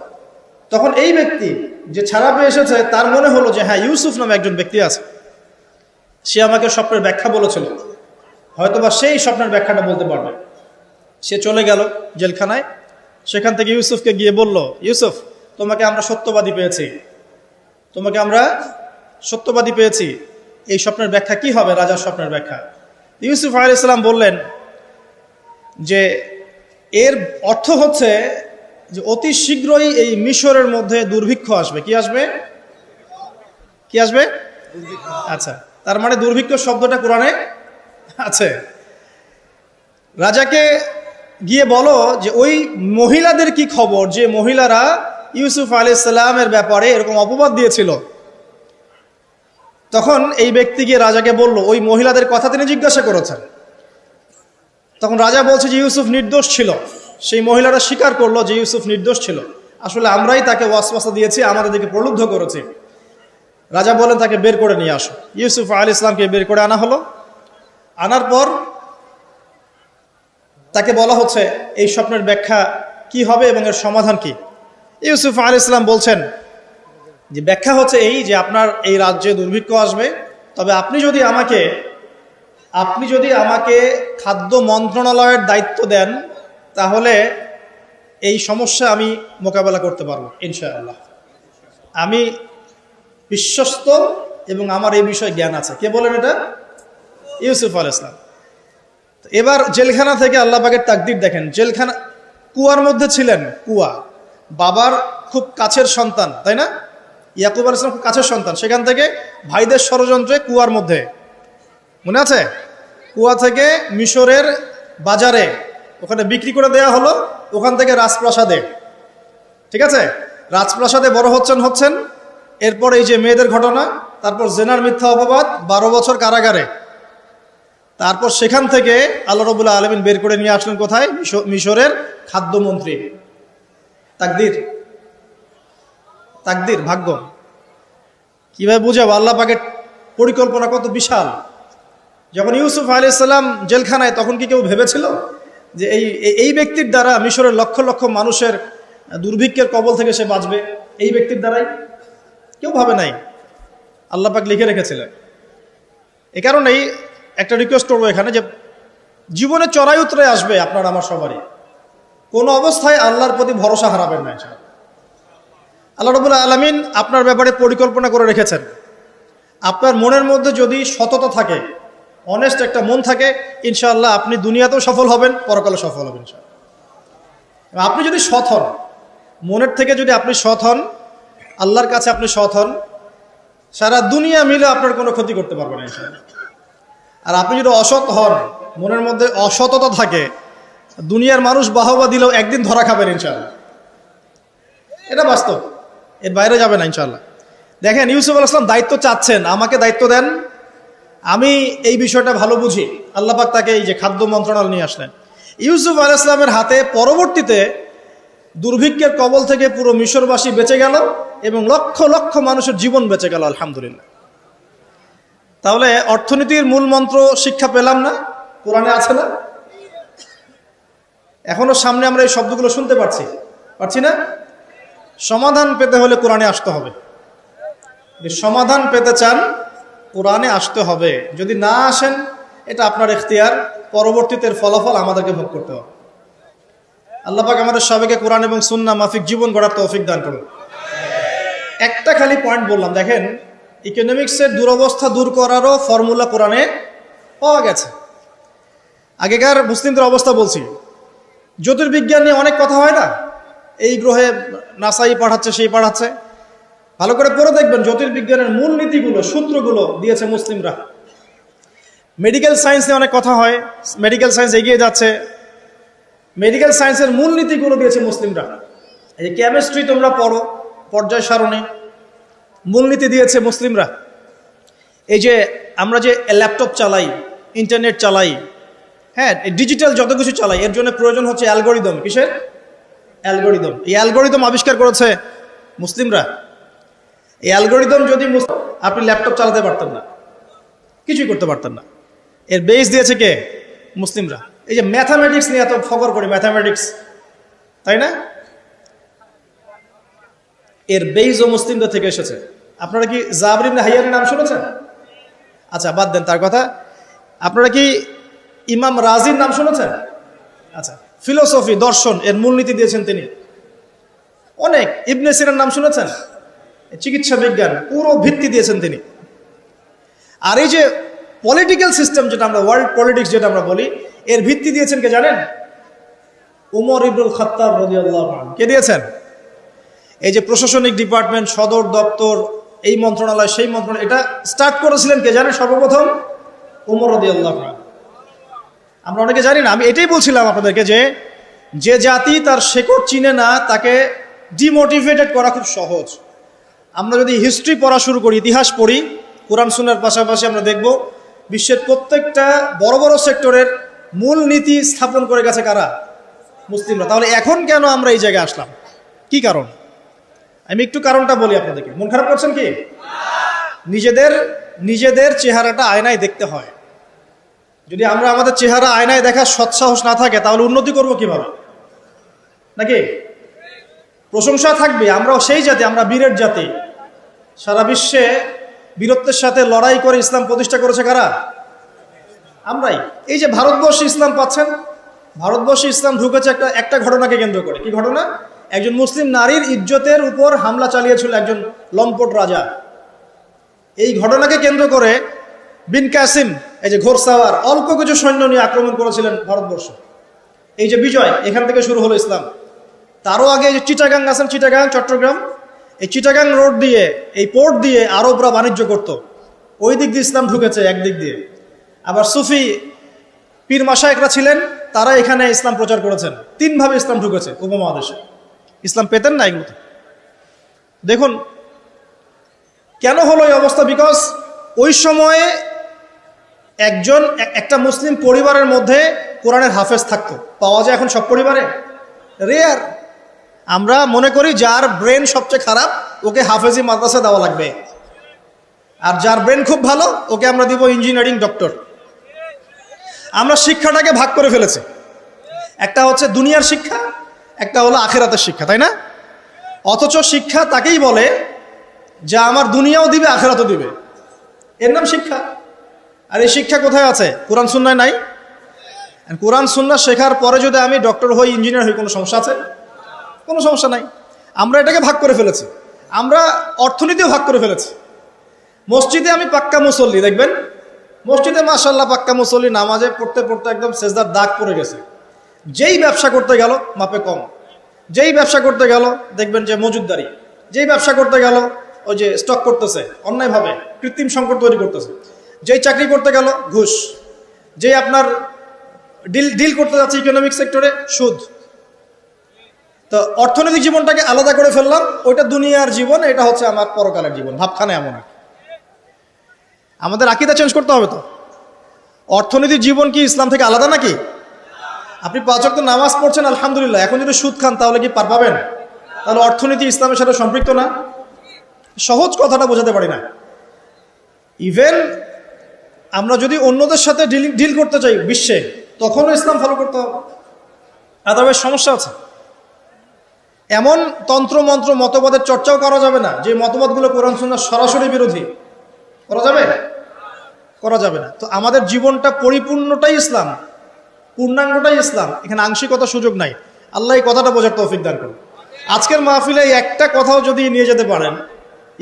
তখন এই ব্যক্তি যে ছাড়া পেয়ে এসেছে, তার মনে হলো যে হ্যাঁ, ইউসুফ নামে একজন ব্যক্তি আছে, সে আমাকে স্বপ্নের ব্যাখ্যা বলেছিল, হয়তোবা সেই স্বপ্নের ব্যাখ্যাটা বলতে পারবে। সে চলে গেল জেলখানায়, সেখান থেকে ইউসুফকে গিয়ে বলল, ইউসুফ, তোমাকে আমরা সত্যবাদী পেয়েছি, তোমাকে আমরা সত্যবাদী পেয়েছি, এই স্বপ্নের ব্যাখ্যা কি হবে, রাজার স্বপ্নের ব্যাখ্যা। ইউসুফ আলাইহিস সালাম বললেন যে এর অর্থ হচ্ছে যে অতি শীঘ্রই এই মিশরের মধ্যে দুর্ভিক্ষ আসবে। কি আসবে? কি আসবে? আচ্ছা, তার মানে দুর্ভিক্ষ শব্দটা কোরআনে আছে। রাজাকে গিয়ে বলো যে ওই মহিলাদের কি খবর, যে মহিলারা ইউসুফ আলাইহিস সালামের ব্যাপারে এরকম অপবাদ দিয়েছিল। তখন এই ব্যক্তি গিয়ে রাজাকে বলল, ওই মহিলাদের কথা তিনি জিজ্ঞাসা করেছেন। তখন রাজা বলছে যে ইউসুফ নির্দোষ ছিল। সেই মহিলারা স্বীকার করলো যে ইউসুফ নির্দোষ ছিল, আসলে আমরাই তাকে ওয়াসওয়াসা দিয়েছি, আমাদের দিকে প্রলুব্ধ করেছি। রাজা বলেন তাকে বের করে নিয়ে আসো। ইউসুফ আলাইহিস সালামকে বের করে আনা হলো। আনার পর তাকে বলা হচ্ছে এই স্বপ্নের ব্যাখ্যা কি হবে এবং এর সমাধান কি। ইউসুফ আলাইহিস সালাম বলছেন যে ব্যাখ্যা হচ্ছে এই যে আপনার এই রাজ্যে দুর্ভিক্ষ আসবে, তবে আপনি যদি আমাকে খাদ্য মন্ত্রণালয়ের দায়িত্ব দেন, তাহলে এই সমস্যা আমি মোকাবেলা করতে পারবো ইনশাআল্লাহ। আমি বিশ্বস্ত এবং আমার এই বিষয়ে জ্ঞান আছে। কে বলেন এটা? ইউসুফ আলাইহিস সালাম। এবার জেলখানা থেকে আল্লাহ পাকের তাকদীর দেখেন। জেলখানা, কুয়ার মধ্যে ছিলেন, কুয়া, বাবার খুব কাছের সন্তান, তাই না? ইয়াকুব আলাইহিস সালাম খুব কাছের সন্তান, সেখান থেকে ভাইদের ষড়যন্ত্রে কুয়ার মধ্যে, মনে আছে? কুয়া থেকে মিশরের বাজারে ওখানে বিক্রি করে দেয়া হলো, ওখান থেকে রাজপ্রাসাদে, ঠিক আছে? রাজপ্রাসাদে বড় হচ্ছেন। এরপর এই যে মেয়েদের ঘটনা, তারপর জেনার মিথ্যা অপবাদ, 12 বছর কারাগারে। তারপর সেখান থেকে আল্লাহ রাব্বুল আলামিন বের করে নিয়ে আসলেন কোথায়? মিশরের খাদ্যমন্ত্রী। তাকদীর, ভাগ্য। কিভাবে বুঝাবো আল্লাহ পাকের পরিকল্পনা কত বিশাল। যখন ইউসুফ আলাইহিস সালাম জেলখানায়, তখন কি কেউ ভেবেছিল যে এই ব্যক্তির দ্বারা মিশরের লক্ষ লক্ষ মানুষের দুর্ভিক্ষের কবল থেকে সে বাঁচবে? এই ব্যক্তির দ্বারাই? কেউ ভাবে নাই। আল্লাহ পাক লিখে রেখেছিলেন। এ কারণেই একটা রিকোয়েস্ট করবো এখানে, যে জীবনে চড়াই উতরে আসবে আপনার আমার সবারই, কোনো অবস্থায় আল্লাহর প্রতি ভরসা হারাবেন না। আল্লাহ রাব্বুল আলামিন আপনার ব্যাপারে পরিকল্পনা করে রেখেছেন। আপনার মনের মধ্যে যদি সততা থাকে, অনেস্ট একটা মন থাকে, ইনশাআল্লাহ আপনি দুনিয়াতেও সফল হবেন, পরকালে সফল হবেন ইনশাআল্লাহ। আপনি যদি সৎ হন, মনের থেকে যদি আপনি সৎ হন, আল্লাহর কাছে আপনি সৎ হন, সারা দুনিয়া মিলে আপনার কোনো ক্ষতি করতে পারবে না ইনশাআল্লাহ। আর আপনি যদি অসৎ হন, মনের মধ্যে অসততা থাকে, দুনিয়ার মানুষ বাহবা দিলেও একদিন ধরা খাবেন ইনশাআল্লাহ। এটা বাস্তব, এর বাইরে যাবে না ইনশাআল্লাহ। দেখেন, ইউসুফ আলাইহিস সালাম দায়িত্ব চাচ্ছেন, আমাকে দায়িত্ব দেন, আমি এই বিষয়টা ভালো বুঝি। আল্লাহ পাক তাকে এই যে খাদ্য মন্ত্রণালয় নিয়ে আসলেন। ইউসুফ আলাইহিস সালামের হাতে পরবর্তীতে দুর্ভিক্ষের কবল থেকে পুরো মিশরবাসী বেঁচে গেল এবং লক্ষ লক্ষ মানুষের জীবন বেঁচে গেল, আলহামদুলিল্লাহ। তাহলে অর্থনীতির মূল মন্ত্র শিক্ষা পেলাম না? কোরআনে আছে না? এখনো সামনে আমরা এই শব্দগুলো শুনতে পারছি না? সমাধান পেতে হলে কোরআনে আসতে হবে। সমাধান পেতে চান, কোরআনে আসতে হবে। যদি না আসেন, এটা আপনার ইখতিয়ার, পরবর্তীতে ফলাফল আমাদেরকে ভোগ করতে হবে। আল্লাহ পাক আমাদের সবাইকে কোরআন এবং সুন্নাহ মাফিক জীবন গড়ার তৌফিক দান করুন। একটা খালি পয়েন্ট বললাম, দেখেন, ইকোনমিক্সের দুরবস্থা দূর করারও ফর্মুলা কোরআনে পাওয়া গেছে। আগেকার মুসলিমদের অবস্থা বলছি, জ্যোতির্বিজ্ঞান নিয়ে অনেক কথা হয় না? এই গ্রহে নাসাই পাঠাচ্ছে, সেই পাঠাচ্ছে। ভালো করে পড়ে দেখবেন, জ্যোতির্বিজ্ঞানের মূল নীতিগুলো, সূত্রগুলো দিয়েছে মুসলিমরা। মেডিকেল সায়েন্স নিয়ে অনেক কথা হয়, মেডিকেল সায়েন্স এগিয়ে যাচ্ছে, মেডিকেল সায়েন্সের মূল নীতিগুলো দিয়েছে মুসলিমরা। এই যে কেমিস্ট্রি তোমরা পড়ো পর্যায় সারণী, মূলনীতি দিয়েছে মুসলিমরা। এই যে আমরা যে ল্যাপটপ চালাই, ইন্টারনেট চালাই, হ্যাঁ, ডিজিটাল যত কিছু চালাই, এর জন্য প্রয়োজন হচ্ছে অ্যালগোরিদম। কিসের অ্যালগোরিদম? এই অ্যালগোরিদম আবিষ্কার করেছে মুসলিমরা। এই অ্যালগোরিদম যদি আপনি ল্যাপটপ চালাতে পারতেন না, কিছুই করতে পারতেন না। এর বেস দিয়েছে কে? মুসলিমরা। এই যে ম্যাথামেটিক্স নিয়ে এত ফকর করি, ম্যাথামেটিক্স, তাই না? এর বেইজও মুসলিমদের থেকে এসেছে। আপনারা কি জাবর ইবনে হাইয়ানের নাম শুনেছেন? আচ্ছা, বাদ দেন তার কথা। আপনারা কি ইমাম রাজির নাম শুনেছেন? আচ্ছা, ফিলোসফি, দর্শন, এর মূলনীতি দিয়েছেন তিনি। অনেক। ইবনে সিনার নাম শুনেছেন? চিকিৎসা বিজ্ঞান, পুরো ভিত্তি দিয়েছেন তিনি। আর এই যে পলিটিক্যাল সিস্টেম, যেটা আমরা ওয়ার্ল্ড পলিটিক্স যেটা আমরা বলি, এর ভিত্তি দিয়েছেন কে জানেন? উমর ইবনুল খাত্তাব রাদিয়াল্লাহু আনহু। কে দিয়েছেন? এই যে প্রশাসনিক ডিপার্টমেন্ট, সদর দপ্তর, এই মন্ত্রণালয়, সেই মন্ত্রণালয়, এটা স্টার্ট করেছিলেন কে জানেন? সর্বপ্রথম উমর রাদিয়াল্লাহু আনহু। আমরা অনেকে জানি না। আমি এটাই বলছিলাম আপনাদেরকে যে যে জাতি তার শেকড় চিনে না, তাকে ডিমোটিভেটেড করা খুব সহজ। আমরা যদি হিস্ট্রি পড়া শুরু করি, ইতিহাস পড়ি, কোরআন সুন্নাহর পাশাপাশি আমরা দেখব বিশ্বের প্রত্যেকটা বড় বড় সেক্টরের মূল নীতি স্থাপন করে গেছে কারা? মুসলিমরা। তাহলে এখন কেন আমরা এই জায়গায় আসলাম? কি কারণ? আমি একটু কারণটা বলি আপনাদেরকে। মন খারাপ করছেন কি? নিজেদের চেহারাটা আয়নায় দেখতে হয়। যদি আমরা আমাদের চেহারা আয়নায় দেখার সৎসাহস না থাকে, তাহলে উন্নতি করব কিভাবে? নাকি? প্রশংসা থাকবে, আমরাও সেই জাতি, আমরা বীরের জাতি। সারা বিশ্বে বীরত্বের সাথে লড়াই করে ইসলাম প্রতিষ্ঠা করেছে কারা? আমরাই। এই যে ভারতবর্ষে ইসলাম পাচ্ছেন, ভারতবর্ষে ইসলাম ঢুকেছে একটা ঘটনাকে কেন্দ্র করে। কি ঘটনা? একজন মুসলিম নারীর ইজ্জতের উপর হামলা চালিয়েছিল একজন লম্পট রাজা। এই ঘটনাকে কেন্দ্র করে বিন কাসিম, এই যে ঘোরসাওয়ার, অল্প কিছু সৈন্য নিয়ে আক্রমণ করেছিলেন ভারতবর্ষ। এই যে বিজয়, এখান থেকে শুরু হলো ইসলাম। তারও আগে এই যে চিটাগাং আছেন, চিটাগাং, চট্টগ্রাম, এই চিটাগাং রোড দিয়ে, এই পোর্ট দিয়ে আরবরা বাণিজ্য করত। ওই দিক দিয়ে ইসলাম ঢুকেছে একদিক দিয়ে। আবার সুফি পীর মাশায়েখরা ছিলেন, তারা এখানে ইসলাম প্রচার করেছেন। তিনভাবে ইসলাম ঢুকেছে উপমহাদেশে। ইসলাম পেতেন না এগুলোতে। দেখুন কেন হলো এই অবস্থা। বিকজ ওই সময়ে একটা মুসলিম পরিবারের মধ্যে কোরআনের হাফেজ থাকতো। পাওয়া যায় এখন সব পরিবারে? রেয়ার। আমরা মনে করি যার ব্রেন সবচেয়ে খারাপ ওকে হাফেজি মাদ্রাসা দেওয়া লাগবে, আর যার ব্রেন খুব ভালো ওকে আমরা দিব ইঞ্জিনিয়ারিং, ডক্টর। আমরা শিক্ষাটাকে ভাগ করে ফেলেছি। একটা হচ্ছে দুনিয়ার শিক্ষা, একটা হলো আখিরাতের শিক্ষা, তাই না? অথচ শিক্ষা তাকেই বলে যা আমার দুনিয়াও দিবে, আখিরাতও দিবে। এর নাম শিক্ষা। আর এই শিক্ষা কোথায় আছে? কোরআন সুন্নাহয় নাই। কোরআন সুন্নাহ শেখার পরে যদি আমি ডক্টর হই, ইঞ্জিনিয়ার হই, কোনো সমস্যা আছে? কোনো সমস্যা নাই। আমরা এটাকে ভাগ করে ফেলেছি। আমরা অর্থনীতিও ভাগ করে ফেলেছি। মসজিদে আমি পাক্কা মুসল্লি, দেখবেন মসজিদে মাশাআল্লাহ পাক্কা মুসল্লি, নামাজে পড়তে পড়তে একদম সেজদার দাগ পড়ে গেছে। যেই ব্যবসা করতে গেল মাপে কম, যেই ব্যবসা করতে গেল দেখবেন যে মজুদদারি, যেই ব্যবসা করতে গেল ওই যে স্টক করতেছে অন্যায়ভাবে, কৃত্রিম সংকট তৈরি করতেছে। যেই চাকরি করতে গেল ঘুষ, যেই আপনার ডিল করতে যাচ্ছে ইকোনমিক সেক্টরে সুদ। তো অর্থনৈতিক জীবনটাকে আলাদা করে ফেললাম। ওইটা দুনিয়ার জীবন, এটা হচ্ছে আমার পরকালের জীবন। ভাবখানে এমন আর আমাদের আকীদা চেঞ্জ করতে হবে। তো অর্থনৈতিক জীবন কি ইসলাম থেকে আলাদা নাকি? আপনি 5 ওয়াক্ত নামাজ পড়ছেন আলহামদুলিল্লাহ, এখন যদি সুদ খান তাহলে কি পার পাবেন? তাহলে অর্থনীতি ইসলামের সাথে সম্পৃক্ত না। সহজ কথাটা বোঝাতে পারি না। ইভেন আমরা যদি অন্যদের সাথে ডিল করতে চাই বিশ্বে, তখনও ইসলাম ফলো করতে হবে, আদারওয়াইজ সমস্যা আছে। এমন তন্ত্র মন্ত্র মতবাদের চর্চাও করা যাবে না যে মতবাদগুলো কোরআন সুন্নাহর সরাসরি বিরোধী। করা যাবে? করা যাবে না। তো আমাদের জীবনটা পরিপূর্ণটাই ইসলাম, পূর্ণাঙ্গটাই ইসলাম। এখানে আংশিকতার সুযোগ নাই। আল্লাহ এই কথাটা বোঝার তৌফিক দান করুন। আজকের মাহফিলে একটা কথাও যদি নিয়ে যেতে পারেন,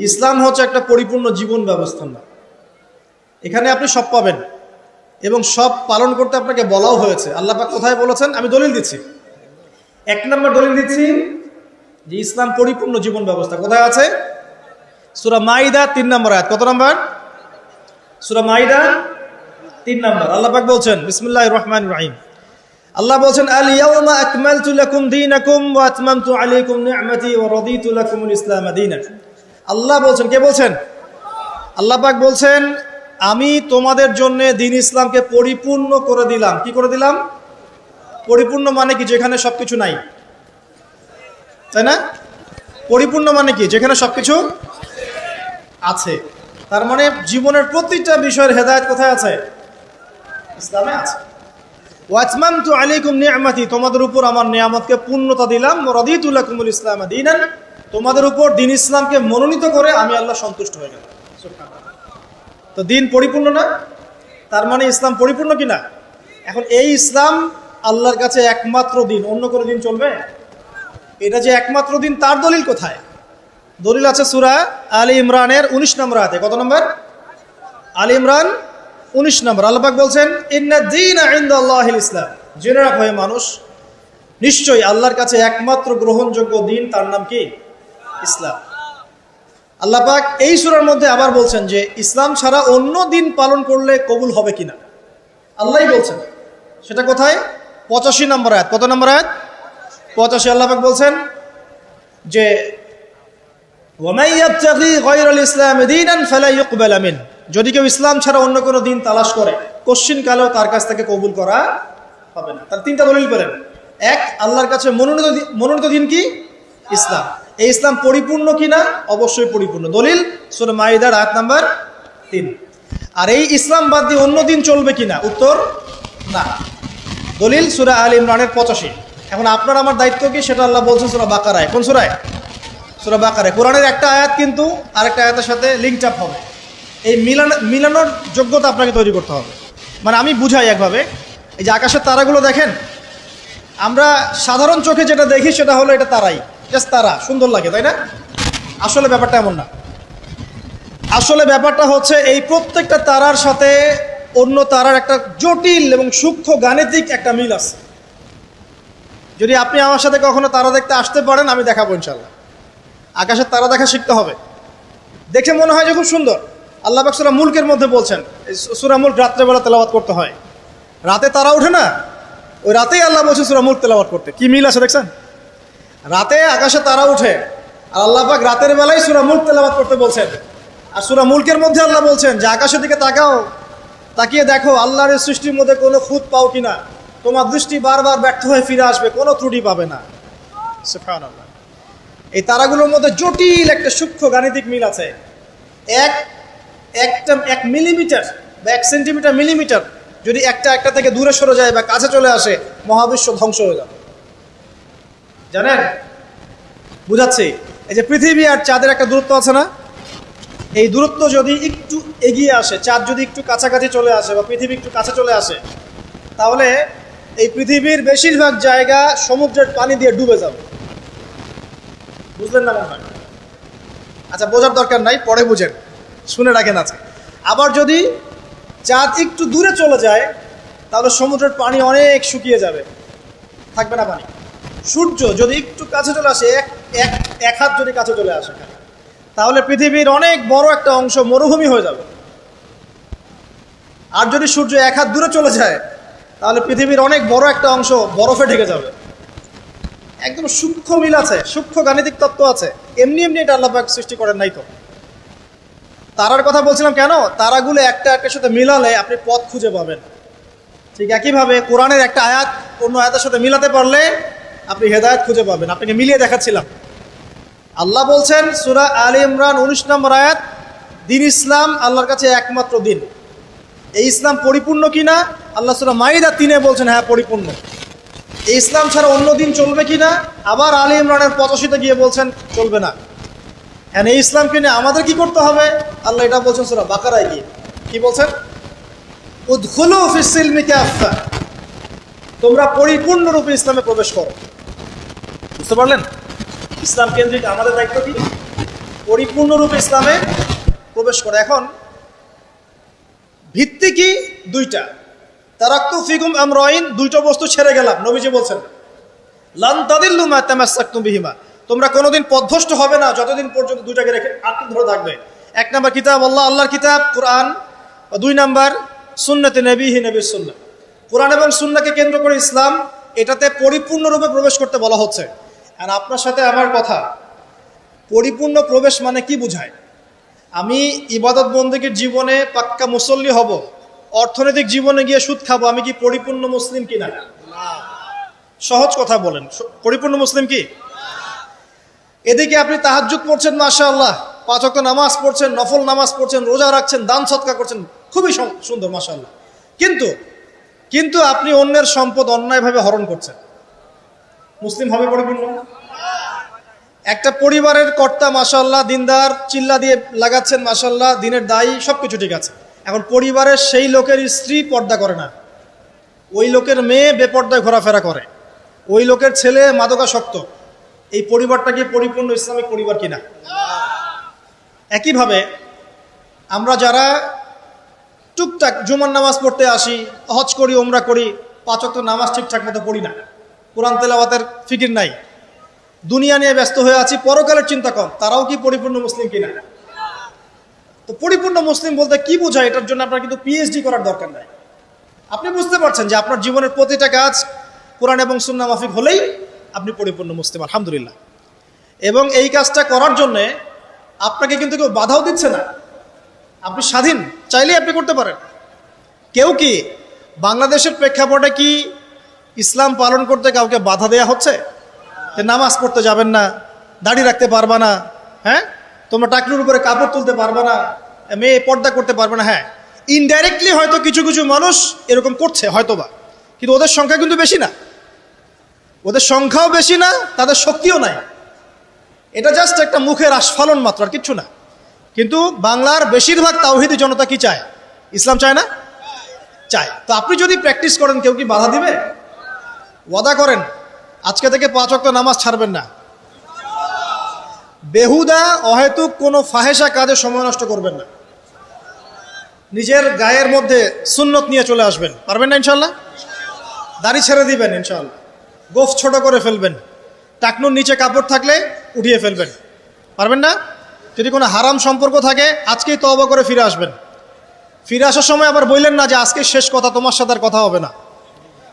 ইসলাম হচ্ছে একটা পরিপূর্ণ জীবন ব্যবস্থা না। এখানে আপনি সব পাবেন এবং সব পালন করতে আপনাকে বলাও হয়েছে। আল্লাহ পাক কোথায় বলেছেন? আমি দলিল দিচ্ছি। 1 নম্বর দলিল দিচ্ছি যে ইসলাম পরিপূর্ণ জীবন ব্যবস্থা। কোথায় আছে? সূরা মাইদা 3 নম্বর আয়াত। কত নম্বর? সূরা মাইদা 3 নম্বর। আল্লাহ পাক বলছেন, বিসমিল্লাহির রহমানির রহিম। আল্লাহ বলছেন, আল ইয়াউমা আকমালতু লাকুম দীনাকুম ওয়া আতমামতু আলাইকুম নি'মাতি ওয়া রাদিতু লাকুমুল ইসলাম দীনান। আল্লাহ বলছেন, কে বলছেন? আল্লাহ পাক বলছেন, আমি তোমাদের জন্য দ্বীন ইসলামকে পরিপূর্ণ করে দিলাম। কি করে দিলাম? পরিপূর্ণ মানে কি? যেখানে সবকিছু নাই, তাই না? পরিপূর্ণ মানে কি? যেখানে সবকিছু আছে। তার মানে জীবনের প্রতিটা বিষয়ের হেদায়েত কোথায় আছে? ইসলামে আছে। ওয়াতমামতু আলাইকুম নি'মাতি, তোমাদের উপর আমার নিয়ামতকে পূর্ণতা দিলাম। রাদিতু লাকুমুল ইসলাম দীনান, তোমাদের উপর দ্বীন ইসলামকে মনোনীত করে আমি আল্লাহ সন্তুষ্ট হয়ে গেলাম। তো দ্বীন পরিপূর্ণ না? তার মানে ইসলাম পরিপূর্ণ কিনা? এখন এই ইসলাম আল্লাহর কাছে একমাত্র দ্বীন, অন্য কোনো দিন চলবে? এটা যে একমাত্র দ্বীন, তার দলিল কোথায়? দলিল আছে সূরা আলী ইমরানের 19 নম্বর আয়াতে। কত নম্বর? আলী ইমরান 19 নম্বর। আল্লাহ পাক বলছেন, ইন্না দীনা ইনদাল্লাহিল ইসলাম, জেনে রাখো হে মানুষ, নিশ্চয়ই আল্লাহর কাছে একমাত্র গ্রহণযোগ্য দ্বীন, তার নাম কি? ইসলাম। আল্লাহ পাক এই সূরার মধ্যে আবার বলছেন যে ইসলাম ছাড়া অন্য দিন পালন করলে কবুল হবে কিনা, আল্লাহই বলছেন। সেটা কোথায়? 85 নম্বর আয়াত। কত নম্বর আয়াত? 85। আল্লাহ পাক বলছেন যে ওয়ামাই ইয়াবতাগি গায়রাল ইসলাম দীনান ফালা ইউকবাল মিন, যদি কেউ ইসলাম ছাড়া অন্য কোনো দিন তালাশ করে, কোশ্চিন কালেও তার কাছ থেকে কবুল করা হবে না। তার তিনটা দলিল পেলেন। এক, আল্লাহর কাছে মনোনীত দিন কি? ইসলাম। এই ইসলাম পরিপূর্ণ কিনা? অবশ্যই পরিপূর্ণ। দলিল সূরা মাইদার আয়াত নাম্বার 3। আর এই ইসলাম বাদ দিয়ে অন্য দিন চলবে কিনা? উত্তর না। দলিল সূরা আলী ইমরানের 85। এখন আপনার আমার দায়িত্ব কি? সেটা আল্লাহ বলছেন সূরা বাকারায়। কোন সূরায়? সূরা বাকারায়। কোরআনের একটা আয়াত কিন্তু আরেকটা আয়াতের সাথে লিঙ্কড আপ হবে। এই মিলানোর যোগ্যতা আপনাকে তৈরি করতে হবে। মানে আমি বুঝাই একভাবে, এই যে আকাশের তারাগুলো দেখেন, আমরা সাধারণ চোখে যেটা দেখি সেটা হলো এটা তারাই, জাস্ট তারা, সুন্দর লাগে, তাই না? আসলে ব্যাপারটা এমন না। আসলে ব্যাপারটা হচ্ছে এই প্রত্যেকটা তারার সাথে অন্য তারার একটা জটিল এবং সূক্ষ্ম গাণিতিক একটা মিল আছে। যদি আপনি আমার সাথে কখনো তারা দেখতে আসতে পারেন, আমি দেখাবো ইনশাল্লাহ। আকাশের তারা দেখা শিখতে হবে। দেখে মনে হয় যে খুব সুন্দর। আল্লাহ পাক সূরা মুলকের মধ্যে বলছেন, সূরা মুলক রাত্রেবেলা তেলাওয়াত করতে হয়, রাতে তারা ওঠে না, ওই রাতেই আল্লাহ বলছে সূরা মুলক তেলাওয়াত করতে। কি মিল আছে দেখছেন? রাতে আকাশে তারা উঠে, আর আল্লাহ পাক রাতের বেলায় সূরা মুলক তেলাওয়াত করতে বলছেন। আর সূরা মুলকের মধ্যে আল্লাহ বলছেন যে আকাশের দিকে তাকাও, তাকিয়ে দেখো আল্লাহর সৃষ্টির মধ্যে কোনো খুঁত পাও কিনা, তোমার দৃষ্টি বারবার ব্যর্থ হয়ে ফিরে আসবে, কোনো ত্রুটি পাবে না। সুবহানাল্লাহ। এই তারাগুলোর মধ্যে জটিল একটা সূক্ষ্ম গাণিতিক মিল আছে। এক মিলিমিটার বা 1 সেন্টিমিটার মিলিমিটার যদি একটা থেকে দূরে সরে যায় বা কাছে চলে আসে, মহাবিশ্ব ধ্বংস হয়ে যাবে। জানেন? বুঝাচ্ছি। এই যে পৃথিবী আর চাঁদের একটা দূরত্ব আছে না, এই দূরত্ব যদি একটু এগিয়ে আসে, চাঁদ যদি একটু কাছাকাছি চলে আসে বা পৃথিবী একটু কাছে চলে আসে, তাহলে এই পৃথিবীর বেশিরভাগ জায়গা সমুদ্রের পানি দিয়ে ডুবে যাবে। বুঝলেন না মনে হয়? আচ্ছা, বোঝার দরকার নাই, পরে বুঝেন, শুনে রাখেন। আছে আবার যদি চাঁদ একটু দূরে চলে যায়, তাহলে সমুদ্রের পানি অনেক শুকিয়ে যাবে, থাকবে না পানি। সূর্য যদি একটু কাছে চলে আসে, এক হাত যদি কাছে চলে আসে, তাহলে পৃথিবীর অনেক বড় একটা অংশ মরুভূমি হয়ে যাবে। আর যদি সূর্য 1 হাত দূরে চলে যায়, তাহলে পৃথিবীর অনেক বড় একটা অংশ বরফে ঢেকে যাবে। একদম সূক্ষ্ম মিল আছে, সূক্ষ্ম গাণিতিক তত্ত্ব আছে। এমনি এটা আল্লাহ পাক সৃষ্টি করেন নাই তো। তারার কথা বলছিলাম কেন? তারাগুলো একটার সাথে মিলালে আপনি পথ খুঁজে পাবেন। ঠিক একইভাবে কোরআনের একটা আয়াত অন্য আয়াতের সাথে মিলাতে পারলে আপনি হেদায়েত খুঁজে পাবেন। আপনাকে মিলিয়ে দেখাচ্ছিলাম। আল্লাহ বলছেন সূরা আলী ইমরান 19 নম্বর আয়াত, দ্বীন ইসলাম আল্লাহর কাছে একমাত্র দিন। এই ইসলাম পরিপূর্ণ কিনা? আল্লাহ সূরা মাইদা 3-এ বলছেন হ্যাঁ পরিপূর্ণ। এই ইসলাম ছাড়া অন্য দিন চলবে কিনা? আবার আলী ইমরানের 85-তে গিয়ে বলছেন চলবে না। হ্যাঁ, এই ইসলামকে নিয়ে আমাদের কি করতে হবে? আল্লাহ এটা বলছেন সূরা বাকারায় গিয়ে। কি বলছেন? উদখুলু ফিস সিলমি কাফা, তোমরা পরিপূর্ণরূপে ইসলামে প্রবেশ করো। বুঝতে পারলেন? ইসলাম কেন্দ্রিক আমাদের দায়িত্ব কি? পরিপূর্ণরূপে ইসলামে প্রবেশ করে। এখন ভিত্তি কি? 2টা। তারাক্তু ফিকুম আমরাইন, 2টা বস্তু ছেড়ে গেলাম। নবীজি বলছেন লান তাদিল্লু মা তামাসসাকতুম বিহিমা, তোমরা কোনোদিন পথভ্রষ্ট হবে না যতদিন পর্যন্ত 2টাকে রেখে আঁকড়ে ধরে থাকবে। 1 নাম্বার কিতাব আল্লাহ, আল্লাহর কিতাব কোরআন, 2 নাম্বার সুন্নতে নবীহি, নবীর সুন্নাহ। কোরআন এবং সুন্নাহকে কেন্দ্র করে ইসলাম, এটাতে পরিপূর্ণরূপে প্রবেশ করতে বলা হচ্ছে। আর আপনার সাথে আমার কথা, পরিপূর্ণ প্রবেশ মানে কি বোঝায়? আমি ইবাদত বন্দেগীর জীবনে পাক্কা মুসল্লি হব, অর্থনৈতিক জীবনে গিয়ে সুদ খাবো, আমি কি পরিপূর্ণ মুসলিম কিনা? সহজ কথা বলেন, পরিপূর্ণ মুসলিম কি? এদিকে আপনি তাহাজ্জুদ পড়ছেন, মাশাআল্লাহ, 5 ওয়াক্ত নামাজ পড়ছেন, নফল নামাজ পড়ছেন, রোজা রাখছেন, দান সদকা করছেন, খুবই সুন্দর, মাশাআল্লাহ। কিন্তু আপনি অন্যের সম্পদ অন্যায়ভাবে হরণ করছেন, মুসলিম হবে পরিপূর্ণ? একটা পরিবারের কর্তা, মাশাআল্লাহ, দিনদার, চিল্লা দিয়ে লাগাচ্ছেন, মাশাআল্লাহ, দিনের দায়ী, সবকিছু ঠিক আছে। এখন পরিবারের সেই লোকের স্ত্রী পর্দা করে না, ওই লোকের মেয়ে বেপর্দায় ঘোরাফেরা করে, ওই লোকের ছেলে মাদকাসক্ত, এই পরিবারটা কি পরিপূর্ণ ইসলামিক পরিবার কিনা? একইভাবে আমরা যারা টুকটাক জুমার নামাজ পড়তে আসি, হজ করি, ওমরা করি, 5 ওয়াক্ত নামাজ ঠিকঠাক মতো পড়ি না, কোরআন তেলাওয়াতের ফিকির নাই, দুনিয়া নিয়ে ব্যস্ত হয়ে আছি, পরকালের চিন্তা কম, তারাও কি পরিপূর্ণ মুসলিম কিনা? তো পরিপূর্ণ মুসলিম বলতে কি বোঝায়, এটার জন্য আপনার কিন্তু পিএইচডি করার দরকার নাই। আপনি বুঝতে পারছেন যে আপনার জীবনের প্রতিটা কাজ কোরআন এবং সুন্নাহ মাফিক হলেই আপনি পরিপূর্ণ মুসলিম, আলহামদুলিল্লাহ। এবং এই কাজটা করার জন্যে আপনাকে কিন্তু কেউ বাধাও দিচ্ছে না, আপনি স্বাধীন, চাইলেই আপনি করতে পারেন। কেউ কি বাংলাদেশের প্রেক্ষাপটে কি ইসলাম পালন করতে কাউকে বাধা দেয়া হচ্ছে যে নামাজ পড়তে যাবেন না, দাড়ি রাখতে পারবা না, হ্যাঁ, তোমরা টাকনুর উপরে কাপড় তুলতে পারবে না, মেয়ে পর্দা করতে পারবে না? হ্যাঁ, ইনডাইরেক্টলি হয়তো কিছু কিছু মানুষ এরকম করছে হয়তোবা, কিন্তু ওদের সংখ্যা কিন্তু বেশি না, ওদের সংখ্যাও বেশি না, তাদের শক্তিও নাই, এটা জাস্ট একটা মুখের আস্ফালন মাত্র, আর কিচ্ছু না। কিন্তু বাংলার বেশিরভাগ তাওহীদি জনতা কি চায়? ইসলাম চায় না? চায়। তো আপনি যদি প্র্যাকটিস করেন, কেউ কি বাধা দিবে? ওয়াদা করেন আজকে থেকে 5 ওয়াক্ত নামাজ ছাড়বেন না, বেহুদা অহেতুক কোনো ফাহেসা কাজে সময় নষ্ট করবেন না, নিজের গায়ের মধ্যে সুন্নত নিয়ে চলে আসবেন, পারবেন না ইনশাল্লাহ? দাড়ি ছেড়ে দিবেন ইনশাল্লাহ, গোফ ছোট করে ফেলবেন, টাকনুর নিচে কাপড় থাকলে উঠিয়ে ফেলবেন, পারবেন না? যদি কোনো হারাম সম্পর্ক থাকে আজকেই তওবা করে ফিরে আসবেন, ফিরে আসার সময় আবার বললেন না যে আজকে শেষ কথা, তোমার সাথে আর কথা হবে না,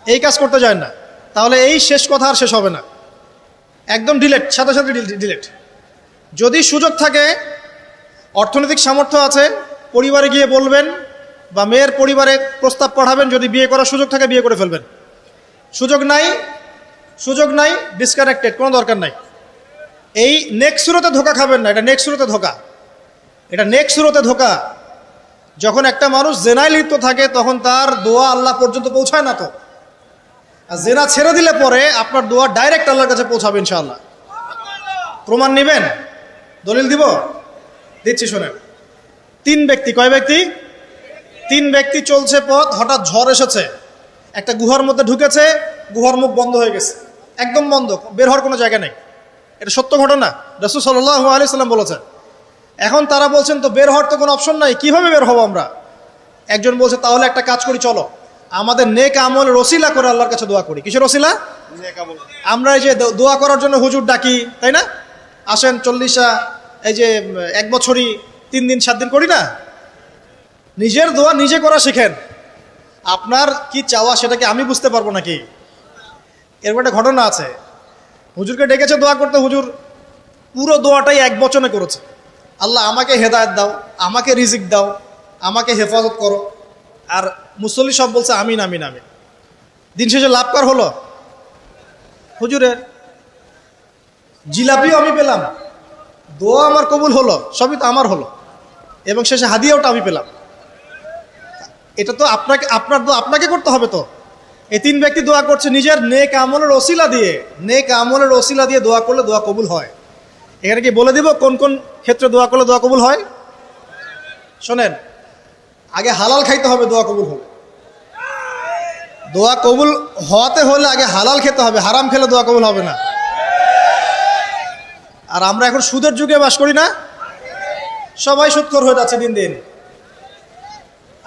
এই কাজ করতে যায় না, তাহলে এই শেষ কথা আর শেষ হবে না, একদম ডিলেট, সাথে সাথে ডিলেট। যদি সুযোগ থাকে, অর্থনৈতিক সামর্থ্য আছে, পরিবারে গিয়ে বলবেন বা মেয়ের পরিবারে প্রস্তাব পাঠাবেন, যদি বিয়ে করার সুযোগ থাকে বিয়ে করে ফেলবেন, সুযোগ নাই ডিসকানেক্টেড, কোনো দরকার নাই। এই নেক্সট সুরতে ধোকা খাবেন না, এটা নেক্সট সুরতে ধোকা, এটা নেক্সট সুরতে ধোকা। যখন একটা মানুষ জেনায় লিপ্ত থাকে তখন তার দোয়া আল্লাহ পর্যন্ত পৌঁছায় না, তো আর জেনা ছেড়ে দিলে পরে আপনার দোয়া ডাইরেক্ট আল্লাহর কাছে পৌঁছাবে ইনশাআল্লাহ। প্রমাণ নেবেন? দলিল দিব, দিচ্ছি শোনেন। 3 ব্যক্তি, কয় ব্যক্তি? 3 ব্যক্তি চলছে পথ, হঠাৎ ঝড় এসেছে, একটা গুহার মধ্যে ঢুকেছে, গুহার মুখ বন্ধ হয়ে গেছে, একদম বন্ধ, বের হওয়ার কোনো জায়গা নেই। এটা সত্য ঘটনা, রাসূল সাল্লাল্লাহু আলাইহি সাল্লাম বলেছেন। এখন তারা বলছেন তো বের হওয়ার তো কোনো অপশন নাই, কিভাবে বের হবো আমরা? একজন বলছে তাহলে একটা কাজ করি, চলো আমাদের নেক আমলের ওসিলা করে আল্লাহর কাছে দোয়া করি। কিসের ওসিলা? আমরা এই যে দোয়া করার জন্য হুজুর ডাকি, তাই না? আসেন 40 এই যে 1 বছরই 3 দিন 7 দিন করি না, নিজের দোয়া নিজে করা শিখেন। আপনার কি চাওয়া সেটাকে আমি বুঝতে পারবো নাকি? এরকম একটা ঘটনা আছে, হুজুরকে ডেকেছে দোয়া করতে, হুজুর পুরো দোয়াটাই 1 বচনে করেছে, আল্লাহ আমাকে হেদায়েত দাও, আমাকে রিজিক দাও, আমাকে হেফাজত করো, আর মুসল্লি সব বলছে আমিন আমিন আমিন। দিন শেষে লাভ কার হলো? হুজুরের। জিলাপিও আমি পেলাম, দোয়া আমার কবুল হলো, সবই তো আমার হলো, এবং শেষে হাদিয়াওটা আমি পেলাম। এটা তো আপনাকে করতে হবে। তো এই 3 ব্যক্তি দোয়া করছে নিজের নেক আমলের ওসিলা দিয়ে, নেক আমলের ওসিলা দিয়ে দোয়া করলে দোয়া কবুল হয়। এখানে কি বলে দিব কোন কোন ক্ষেত্রে দোয়া করলে দোয়া কবুল হয়? শোনেন, আগে হালাল খাইতে হবে দোয়া কবুল হবে। দোয়া কবুল হওয়াতে হলে আগে হালাল খেতে হবে, হারাম খেলে দোয়া কবুল হবে না। আর আমরা এখন সুদের যুগে বাস করি না, সবাই সুদখোর হয়ে যাচ্ছে দিন দিন।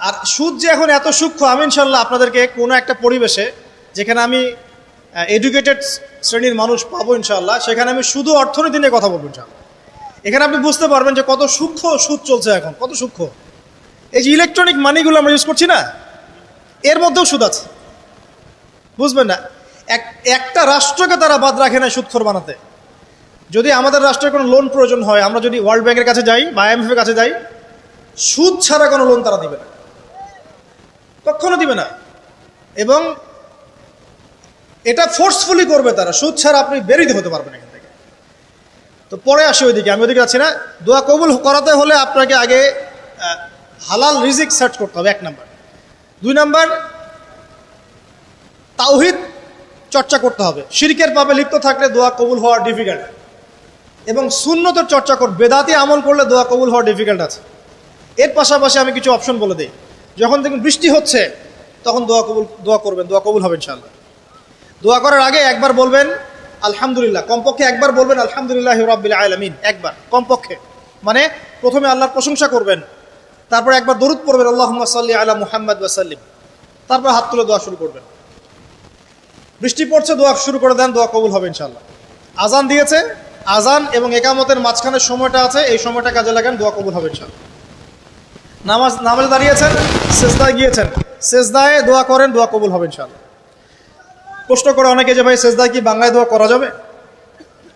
আর সুদ যে এখন এত সূক্ষ্ম, আমি ইনশাল্লাহ আপনাদেরকে কোনো একটা পরিবেশে যেখানে আমি এডুকেটেড শ্রেণীর মানুষ পাবো ইনশাল্লাহ, সেখানে আমি শুধু অর্থনীতি নিয়ে কথা বলবো ইনশাল্লাহ। এখানে আপনি বুঝতে পারবেন যে কত সূক্ষ্ম সুদ চলছে এখন, কত সূক্ষ্ম। এই যে ইলেকট্রনিক মানিগুলো আমরা ইউজ করছি না, এর মধ্যেও সুদ আছে, বুঝবেন না? একটা রাষ্ট্রকে তারা বাদ রাখে না সুদখোর বানাতে। যদি আমাদের রাষ্ট্রের কোনো লোন প্রয়োজন হয়, আমরা যদি ওয়ার্ল্ড ব্যাংকের কাছে যাই বা IMF-এর কাছে যাই, সুদ ছাড়া কোনো লোন তারা দিবে না, কখনো দিবে না। এবং এটা ফোর্সফুলি করবে তারা, সুদ ছাড়া আপনি বেরিয়ে হতে পারবেন এখান থেকে। তো পরে আসি ওইদিকে, আমি ওইদিকে যাচ্ছি না। দোয়া কবুল করাতে হলে আপনাকে আগে হালাল রিজিক সার্চ করতে হবে, 1 নাম্বার। 2 নাম্বার, তাওহীদ চর্চা করতে হবে। শিরকের পাপে লিপ্ত থাকলে দোয়া কবুল হওয়া ডিফিকাল্ট। এবং সুন্নতের চর্চা করবে, বেদাতি আমল করলে দোয়া কবুল হওয়া ডিফিকাল্ট আছে। এর পাশাপাশি আমি কিছু অপশন বলে দিই। যখন দেখুন বৃষ্টি হচ্ছে তখন দোয়া করবেন, দোয়া কবুল হবে ইনশাআল্লাহ। দোয়া করার আগে একবার বলবেন আলহামদুলিল্লাহ, কমপক্ষে একবার বলবেন আলহামদুলিল্লাহি রাব্বিল আলামিন, একবার কমপক্ষে। মানে প্রথমে আল্লাহর প্রশংসা করবেন, তারপর একবার দরুদ পড়বেন আল্লাহুম্মা সাল্লি আলা মুহাম্মাদ ওয়া সাল্লিম, তারপর হাত তুলে দোয়া শুরু করবেন। বৃষ্টি পড়ছে, দোয়া শুরু করে দেন, দোয়া কবুল হবে ইনশাআল্লাহ। আজান দিয়েছে, আজান এবং একামতের মাঝখানের সময়টা আছে, এই সময়টা কাজে লাগান, দোয়া কবুল হবে ইনশাআল্লাহ। নামাজে দাঁড়িয়েছেন, সেজদায় গিয়েছেন, সেজদায় দোয়া করেন, দোয়া কবুল হবে ইনশাআল্লাহ। প্রশ্ন করে অনেকে যে ভাই সেজদায় কি বাংলায় দোয়া করা যাবে?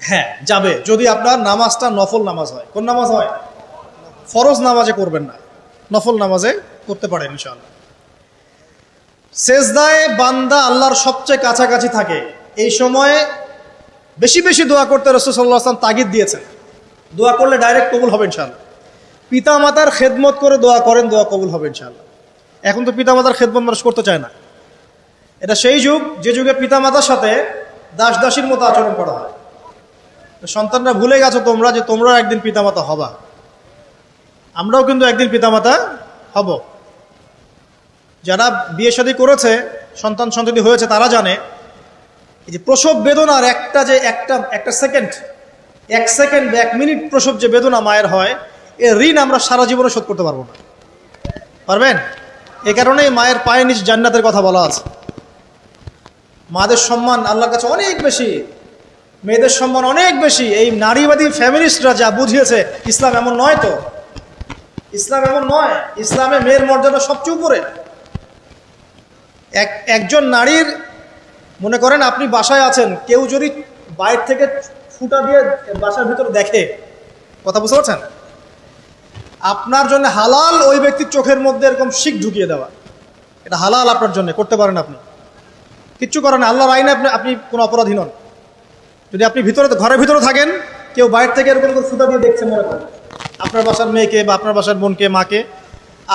হ্যাঁ যাবে, যদি আপনার নামাজটা নফল নামাজ হয়। কোন নামাজ হয়? ফরজ নামাজে করবেন না, নফল নামাজে করতে পারেন ইনশাআল্লাহ। সেজদায় বান্দা আল্লাহর সবচেয়ে কাছাকাছি থাকে, এই সময়ে বেশি বেশি দোয়া করতে রাসূল সাল্লাল্লাহু আলাইহি ওয়াসাল্লাম তাগিদ দিয়েছেন। দোয়া করলে ডাইরেক্ট কবুল হবে ইনশাআল্লাহ। পিতা মাতার খেদমত করে দোয়া করেন, দোয়া কবুল হবে ইনশাআল্লাহ। এখন তো পিতা মাতার খেদমত মানুষ করতে চায় না। এটা সেই যুগ যে যুগে পিতা মাতার সাথে দাস দাসীর মতো আচরণ করা হয়। সন্তানরা ভুলে গেছো তোমরা যে তোমরাও একদিন পিতামাতা হবা। আমরাও কিন্তু একদিন পিতামাতা হব। যারা বিয়ে শাদী করেছে, সন্তান সন্ততি হয়েছে, তারা জানে এই যে প্রসব বেদনার একটা সেকেন্ড, 1 সেকেন্ড বা 1 মিনিট প্রসব যে বেদনা মায়ের হয়, এর ঋণ আমরা সারা জীবনে শোধ করতে পারবো না। পারবেন? এ কারণেই মায়ের পায়ের নিচে জান্নাতের কথা বলা আছে। মাদের সম্মান আল্লাহর কাছে অনেক বেশি, মেয়েদের সম্মান অনেক বেশি। এই নারীবাদী ফ্যামিলিস্টরা যা বুঝিয়েছে, ইসলাম এমন নয়। তো ইসলাম এমন নয়, ইসলামে মেয়ের মর্যাদা সবচেয়ে উপরে। একজন নারীর, মনে করেন আপনি বাসায় আছেন, কেউ যদি বাইরে থেকে ফুটা দিয়ে বাসার ভিতরে দেখে, কথা বুঝতে পারছেন? আপনার জন্য হালাল ওই ব্যক্তির চোখের মধ্যে এরকম শিক ঢুকিয়ে দেওয়া, এটা হালাল আপনার জন্য, করতে পারেন আপনি, কিচ্ছু করেন না। আল্লাহর আইনে আপনি কোনো অপরাধী নন। যদি আপনি ঘরের ভিতরে থাকেন, কেউ বাইরে থেকে এরকম করে ফুটা দিয়ে দেখছে, মনে করেন আপনার বাসার মেয়েকে বা আপনার বাসার বোনকে, মাকে,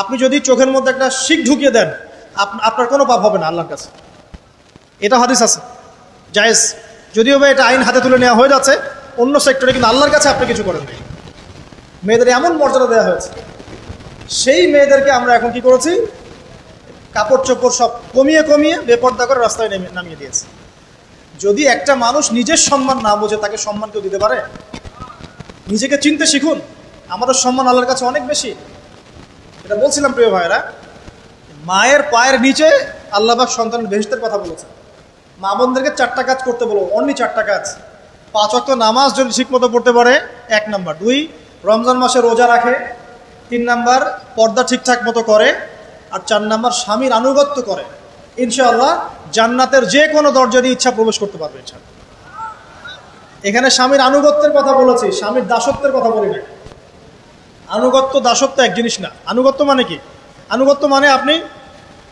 আপনি যদি চোখের মধ্যে একটা শিক ঢুকিয়ে দেন, আপনার কোনো পাপ হবে না আল্লাহর কাছে। এটা হাদিস আছে, জায়েজ। যদিও বা এটা আইন হাতে তুলে নেওয়া হয়ে যাচ্ছে অন্য সেক্টরে, কিন্তু আল্লাহর কাছে আপনি কিছু করেন নাই। মেয়েদের এমন মর্যাদা দেওয়া হয়েছে, সেই মেয়েদেরকে আমরা এখন কি করেছি, কাপড় চোপড় সব কমিয়ে কমিয়ে বেপর্দা করে রাস্তায় নামিয়ে দিয়েছে। যদি একটা মানুষ নিজের সম্মান না বোঝে, তাকে সম্মান কেউ দিতে পারে? নিজেকে চিনতে শিখুন। আমাদের সম্মান আল্লাহর কাছে অনেক বেশি। এটা বলছিলাম প্রিয় ভাইয়েরা, মায়ের পায়ের নিচে আল্লাহ পাক সন্তানের বেহেশতের কথা বলেছেন। মা বোনদেরকে 4টা কাজ করতে বলবো, অনলি 4টা কাজ। 5 ওয়াক্ত নামাজ যদি ঠিকমতো পড়তে পারে, 1 নাম্বার। 2, রমজান মাসে রোজা রাখে। 3 নাম্বার, পর্দা ঠিকঠাক মতো করে। আর 4 নাম্বার, স্বামীর আনুগত্য করে। ইনশাআল্লাহ জান্নাতের যে কোনো দরজা দিয়ে ইচ্ছা প্রবেশ করতে পারবে ইনশাআল্লাহ। এখানে স্বামীর আনুগত্যের কথা বলেছি, স্বামীর দাসত্বের কথা বলি না। আনুগত্য দাসত্ব এক জিনিস না। আনুগত্য মানে কি? আনুগত্য মানে আপনি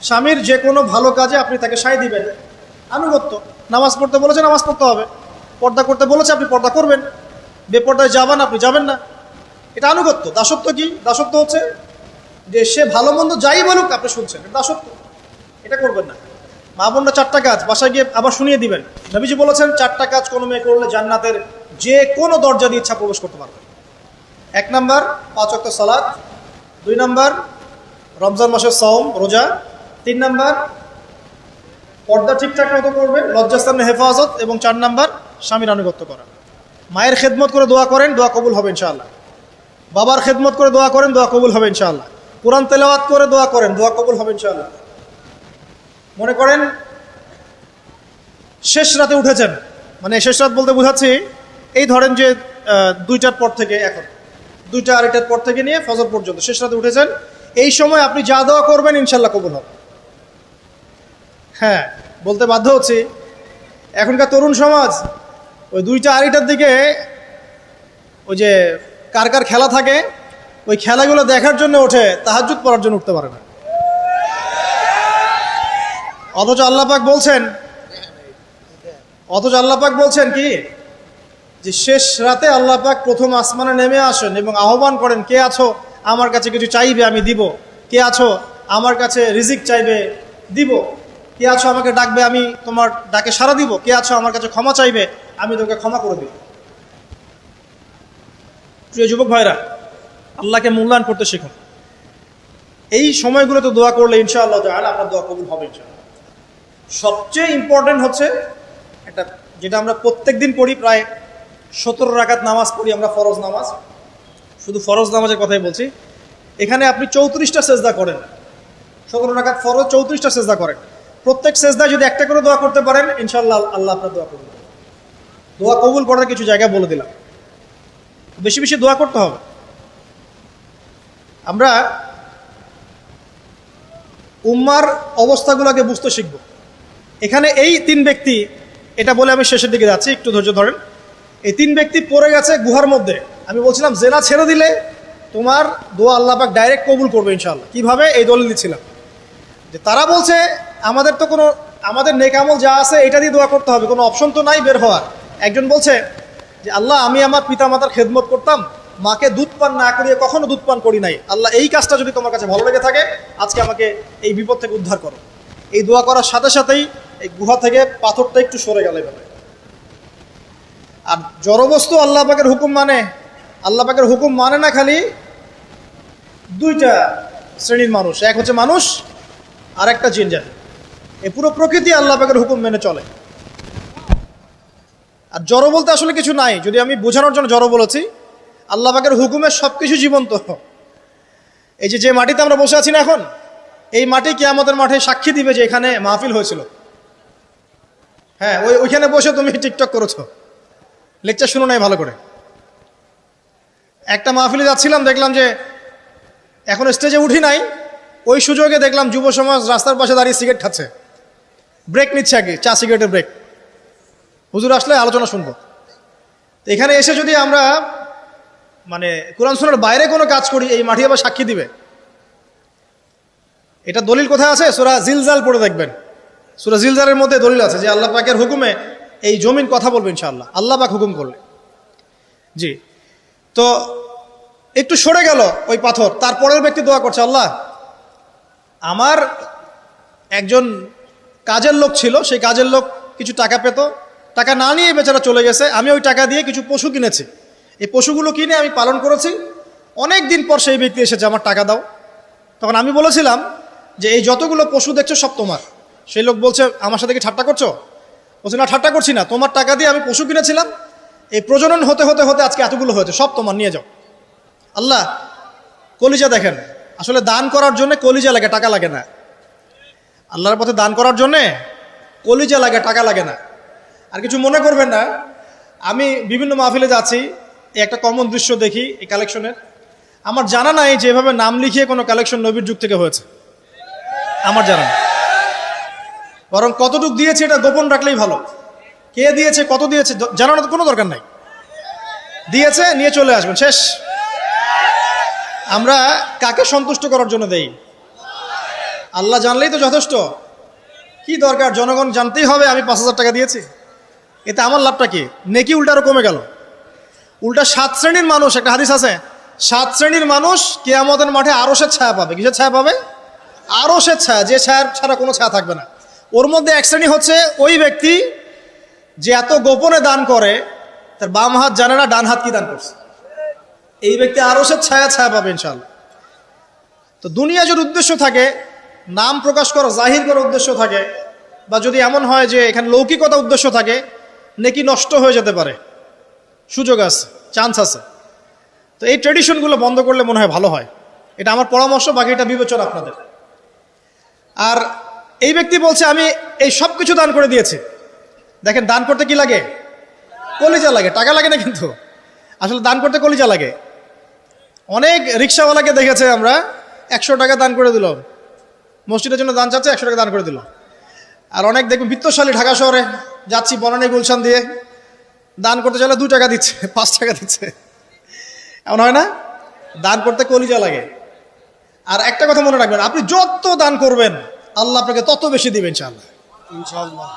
স্বামীর যে কোনো ভালো কাজে আপনি তাকে সায় দিবেন, আনুগত্য। নামাজ পড়তে বলেছে, নামাজ পড়তে হবে। পর্দা করতে বলেছে, আপনি পর্দা করবেন। বেপর্দায় যাবেন, আপনি যাবেন না। এটা আনুগত্য। দাসত্ব কি? দাসত্ব হচ্ছে যে সে ভালো মন্দ যাই বলুক আপনি শুনছেন, এটা দাসত্ব। এটা করবেন না। মা বোনরা 4টা কাজ বাসায় গিয়ে আবার শুনিয়ে দিবেন। নবীজি বলেছেন 4টা কাজ কোনো মেয়ে করলে জান্নাতের যে কোনো দরজা দিয়ে ইচ্ছা প্রবেশ করতে পারবে। 1 নাম্বার, 5 ওয়াক্ত সালাত। 2 নাম্বার, রমজান মাসের সওম রোজা। 3 নাম্বার, পর্দা ঠিকঠাক মতো করবে, লজ্জাস্থানের হেফাজত। এবং 4 নাম্বার, স্বামীর আনুগত্য করা। মায়ের খেদমত করে দোয়া করেন, দোয়া কবুল হবে ইনশাআল্লাহ। বাবার খেদমত করে দোয়া করেন, দোয়া কবুল হবে ইনশাআল্লাহ। কোরআন তেলাওয়াত করে দোয়া করেন, দোয়া কবুল হবে ইনশাআল্লাহ। মনে করেন শেষ রাতে উঠেছেন, মানে শেষ রাত বলতে বোঝাচ্ছি এই ধরেন যে 2টার পর থেকে, এখন 2টা 2:30টার পর থেকে নিয়ে ফজর পর্যন্ত শেষ রাতে উঠেছেন। এই সময় আপনি যা দোয়া করবেন ইনশাআল্লাহ কবুল হবে। হ্যাঁ, বলতে বাধ্য হচ্ছি, এখনকার তরুণ সমাজ ওই 2টা 2:30টার দিকে ওই যে কার কার খেলা থাকে, ওই খেলাগুলো দেখার জন্য ওঠে, তাহাজ্জুদ পড়ার জন্য উঠতে পারে না। অথচ আল্লাহ পাক বলছেন কি, যে শেষ রাতে আল্লাহ পাক প্রথম আসমানে নেমে আসেন এবং আহ্বান করেন, কে আছো আমার কাছে কিছু চাইবে আমি দিব, কে আছো আমার কাছে রিজিক চাইবে দিব, কে আছো আমাকে ডাকবে আমি তোমার ডাকে সাড়া দিব, কে আছো আমার কাছে ক্ষমা চাইবে আমি তোকে ক্ষমা করে দিব। প্রিয় যুবক ভাইরা, আল্লাহকে মূল্যায়ন করতে শিখুন। এই সময়গুলোতে দোয়া করলে ইনশাআল্লাহ তাআলা আপনার দোয়া কবুল হবে ইনশাআল্লাহ। সবচেয়ে ইম্পর্টেন্ট হচ্ছে এটা, যেটা আমরা প্রত্যেক দিন পড়ি, প্রায় 17 রাকাত নামাজ পড়ি আমরা, ফরজ নামাজ, শুধু ফরজ নামাজের কথাই বলছি। এখানে আপনি 34টা সেজদা করেন, 17 রাকাত ফরজ, 34টা সেজদা করেন। প্রত্যেক সেজদায় যদি একটা করে দোয়া করতে পারেন ইনশাআল্লাহ আল্লাহ আপনার দোয়া কবুল করবেন। দোয়া কবুল করার কিছু জায়গা বলে দিলাম, বেশি বেশি দোয়া করতে হবে। আমরা উম্মার অবস্থাগুলোকে বুঝতে শিখব। এখানে এই 3 ব্যক্তি, এটা বলে আমি শেষের দিকে যাচ্ছি, একটু ধৈর্য ধরেন। এই 3 ব্যক্তি পড়ে গেছে গুহার মধ্যে। আমি বলছিলাম জেনা ছেড়ে দিলে তোমার দোয়া আল্লাহ পাক ডাইরেক্ট কবুল করবে ইনশাআল্লাহ। কিভাবে? এই দলিল দিচ্ছিলাম যে তারা বলছে আমাদের তো কোনো, আমাদের নেক আমল যা আছে এটা দিয়ে দোয়া করতে হবে, কোনো অপশন তো নাই বের হওয়ার। একজন বলছে যে আল্লাহ আমি আমার পিতা মাতার খেদমত করতাম, মাকে দুধ পান না করিয়ে কখনো দুধ পান করি নাই, আল্লাহ এই কাজটা যদি তোমার কাছে ভালো লেগে থাকে আজকে আমাকে এই বিপদ থেকে উদ্ধার করো। এই দোয়া করার সাথে সাথেই এই গুহা থেকে পাথরটা একটু সরে গেল এভাবে। আর জড়বস্তু আল্লাহ পাকের হুকুম মানে, আল্লাহ পাকের হুকুম মানে না খালি 2টা শ্রেণীর মানুষ, এক হচ্ছে মানুষ আর একটা জিন জাতি। এই পুরো প্রকৃতি আল্লাহ পাকের হুকুম মেনে চলে। আর জড় বলতে আসলে কিছু নাই, যদি আমি বোঝানোর জন্য জড় বলেছি, আল্লাহ পাকের হুকুমে সবকিছু জীবন্ত। এই যে মাটিতে আমরা বসে আছি না এখন, এই মাটি কিয়ামতের মাঠে সাক্ষী দিবে যে এখানে মাহফিল হয়েছিল। হ্যাঁ, ওইখানে বসে তুমি টিকটক করেছো, লেকচার শুনো নাই ভালো করে। একটা মাহফিলে যাচ্ছিলাম, দেখলাম যে এখন স্টেজে উঠি নাই, ওই সুযোগে দেখলাম যুব সমাজ রাস্তার পাশে দাঁড়িয়ে সিগারেট খাচ্ছে, ব্রেক নিচ্ছে আগে, চা সিগারেটের ব্রেক। হুজুর আসলে আলোচনা শুনবো। তো এখানে এসে যদি আমরা মানে কোরআন সুন্নাহর বাইরে কোনো কাজ করি, এই মাটি আবার সাক্ষী দিবে। এটা দলিল কোথায় আছে? সূরা জিলজাল পড়ে দেখবেন। সূরা জিলজালের মধ্যে দলিল আছে যে আল্লাহ পাকের হুকুমে এই জমিন কথা বলবে ইনশাআল্লাহ, আল্লাহ পাক হুকুম করলে। জি, তো একটু সরে গেল ওই পাথর। তারপরের ব্যক্তি দোয়া করছে, আল্লাহ আমার একজন কাজের লোক ছিল, সেই কাজের লোক কিছু টাকা পেত, টাকা না নিয়ে বেচারা চলে গেছে, আমি ওই টাকা দিয়ে কিছু পশু কিনেছি, এই পশুগুলো কিনে আমি পালন করেছি, অনেক দিন পর সেই ব্যক্তি এসেছে আমার টাকা দাও। তখন আমি বলেছিলাম যে এই যতগুলো পশু দেখছো সব তোমার। সেই লোক বলছে আমার সাথে কি ঠাট্টা করছো? বলছে না, ঠাট্টা করছি না, তোমার টাকা দিয়ে আমি পশু কিনেছিলাম, এই প্রজনন হতে হতে হতে আজকে এতগুলো হয়েছে, সব তোমার, নিয়ে যাও। আল্লাহ কলিজা দেখেন, আসলে দান করার জন্য কলিজা লাগে, টাকা লাগে না। আল্লাহর পথে দান করার জন্যে কলিজা লাগে, টাকা লাগে না। আর কিছু মনে করবেন না, আমি বিভিন্ন মাহফিলে যাচ্ছি, একটা কমন দৃশ্য দেখি এই কালেকশনের। আমার জানা নাই যে এভাবে নাম লিখিয়ে কোনো কালেকশন নবীর যুগ থেকে হয়েছে, আমার জানা নেই। বরং কতটুক দিয়েছে এটা গোপন রাখলেই ভালো। কে দিয়েছে, কত দিয়েছে জানানোর কোনো দরকার নাই, দিয়েছে নিয়ে চলে আসবেন, শেষ। আমরা কাকে সন্তুষ্ট করার জন্য দেই? আল্লাহ জানলেই তো যথেষ্ট। কি দরকার জনগণ জানতেই হবে আমি 5,000 টাকা দিয়েছি? এতে আমার লাভটা কি? নেকি উল্টা আরো কমে গেল। উল্টা 7 শ্রেণীর মানুষ, একটা হাদিস আছে, 7 শ্রেণীর মানুষ কিয়ামতের মাঠে আরশের ছায়া পাবে। কিসের ছায়া পাবে? আরশের ছায়া, যে ছায়া ছাড়া কোনো ছায়া থাকবে না। ওর মধ্যে এক শ্রেণী হচ্ছে ওই ব্যক্তি যে এত গোপনে দান করে, তার বাম হাত জানে না ডান হাত কি দান করছে। এই ব্যক্তি আরশের ছায়া পাবে ইনশাআল্লাহ। তো দুনিয়া যদি উদ্দেশ্য থাকে, নাম প্রকাশ করা, জাহির করার উদ্দেশ্য থাকে, বা যদি এমন হয় যে এখানে লৌকিকতা উদ্দেশ্য থাকে, নেকি নষ্ট হয়ে যেতে পারে, সুযোগ আছে, চান্স আছে। তো এই ট্রেডিশনগুলো বন্ধ করলে মনে হয় ভালো হয়। এটা আমার পরামর্শ, বাকি এটা বিবেচনা আপনাদের। আর এই ব্যক্তি বলছে আমি এই সব কিছু দান করে দিয়েছি। দেখেন, দান করতে কি লাগে? কলিজা লাগে, টাকা লাগে না কিন্তু। আসলে দান করতে কলিজা লাগে। অনেক রিক্সাওয়ালাকে দেখেছে আমরা, 100 টাকা দান করে দিল, মসজিদের জন্য দান চাচ্ছে, 100 টাকা দান করে দিল। আর অনেক দেখবেন বিত্তশালী, ঢাকা শহরে যাচ্ছি বনানী গুলশান দিয়ে, দান করতে চাইলে 2 টাকা দিচ্ছে, 5 টাকা দিচ্ছে। এমন হয় না? দান করতে কলিজা লাগে। আর একটা কথা মনে রাখবেন, আপনি যত দান করবেন আল্লাহ আপনাকে তত বেশি দিবেন ইনশাআল্লাহ। ইনশাআল্লাহ।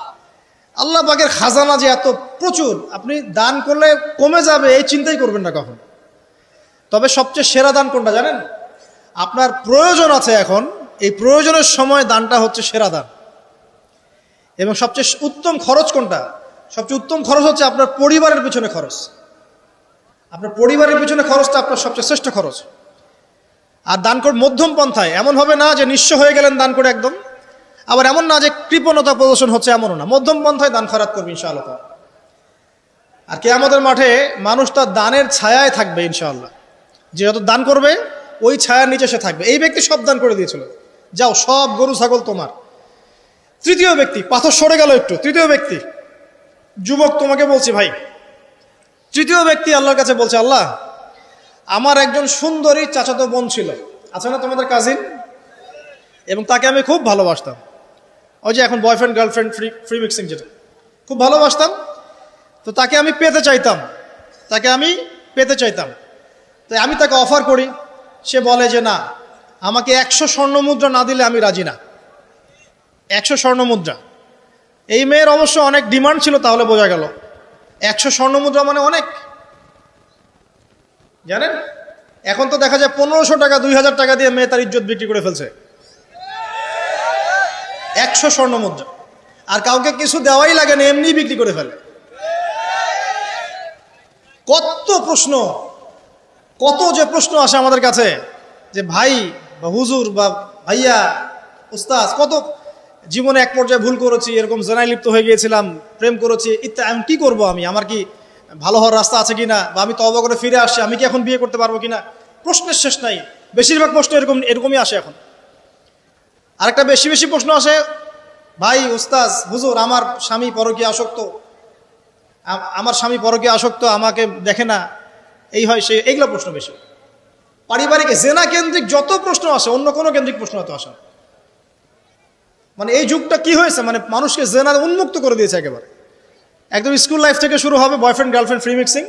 আল্লাহ পাকের খাজানা যে এত প্রচুর, আপনি দান করলে কমে যাবে এই চিন্তাই করবেন না কখন। তবে সবচেয়ে সেরা দান কোনটা জানেন? আপনার প্রয়োজন আছে এখন, এই প্রয়োজনের সময় দানটা হচ্ছে সেরা দান। এবং সবচেয়ে উত্তম খরচ কোনটা? সবচেয়ে উত্তম খরচ হচ্ছে আপনার পরিবারের পিছনে খরচ। আপনার পরিবারের পিছনে খরচটা আপনার সবচেয়ে শ্রেষ্ঠ খরচ। আর দান করে মধ্যম পন্থায়, এমন হবে না যে নিঃস্ব হয়ে গেলেন দান করে একদম, আবার এমন না যে কৃপণতা প্রদর্শন হচ্ছে, এমনও না। মধ্যম পন্থায় দান খয়রাত করবে ইনশাআল্লাহ। আর কিয়ামতের মাঠে মানুষ তার দানের ছায়ায় থাকবে ইনশাআল্লাহ। যে যত দান করবে ওই ছায়ার নিচে সে থাকবে। এই ব্যক্তি সব দান করে দিয়েছিল, যাও সব গরু ছাগল তোমার। তৃতীয় ব্যক্তি, পাথর সরে গেল একটু, তৃতীয় ব্যক্তি, যুবক তোমাকে বলছি ভাই, তৃতীয় ব্যক্তি আল্লাহর কাছে বলছে, আল্লাহ আমার একজন সুন্দরী চাচাতো বোন ছিল, আছে না তোমাদের কাজিন, এবং তাকে আমি খুব ভালোবাসতাম। ওই যে এখন বয়ফ্রেন্ড গার্লফ্রেন্ড ফ্রি মিক্সিং, যেটা খুব ভালোবাসতাম, তো তাকে আমি পেতে চাইতাম, তাই আমি তাকে অফার করি। সে বলে যে না, আমাকে 100 স্বর্ণ মুদ্রা না দিলে আমি রাজি না। 100 স্বর্ণ মুদ্রা। এই মেয়ের অবশ্য অনেক ডিমান্ড ছিল, তাহলে বোঝা গেল 100 স্বর্ণ মুদ্রা মানে অনেক। জানেন এখন তো দেখা যায় 1500 টাকা 2000 টাকা দিয়ে মেয়ে তার ইজ্জত বিক্রি করে ফেলছে। 100 স্বর্ণ মুদ্রা, আর কাউকে কিছু দেওয়াই লাগে না, এমনি বিক্রি করে ফেলে। কত প্রশ্ন, কত যে প্রশ্ন আসে আমাদের কাছে, যে ভাই বা হুজুর বা ভাইয়া উস্তাদ, কত জীবনে এক পর্যায়ে ভুল করেছি, এরকম জেনায় লিপ্ত হয়ে গিয়েছিলাম, প্রেম করেছি ইত্যাদি, আমি কি করব, আমার কি ভালো হওয়ার রাস্তা আছে কিনা, বা আমি তওবা করে ফিরে আসছি, আমি কি এখন বিয়ে করতে পারবো কিনা। প্রশ্নের শেষ নাই। বেশিরভাগ প্রশ্ন এরকমই আসে এখন। আরেকটা বেশি প্রশ্ন আসে, ভাই উস্তাদ হুজুর আমার স্বামী পরকীয়া আসক্ত, আমাকে দেখে না, এই হয় সে, এইগুলো প্রশ্ন বেশি। পারিবারিক জেনা কেন্দ্রিক যত প্রশ্ন আসে, অন্য কোনো কেন্দ্রিক প্রশ্ন তো আসে না। মানে এই যুগটা কি হয়েছে, মানে মানুষকে জেনা উন্মুক্ত করে দিয়েছে একেবারে। একদম স্কুল লাইফ থেকে শুরু হবে বয়ফ্রেন্ড গার্লফ্রেন্ড ফ্রি মিক্সিং,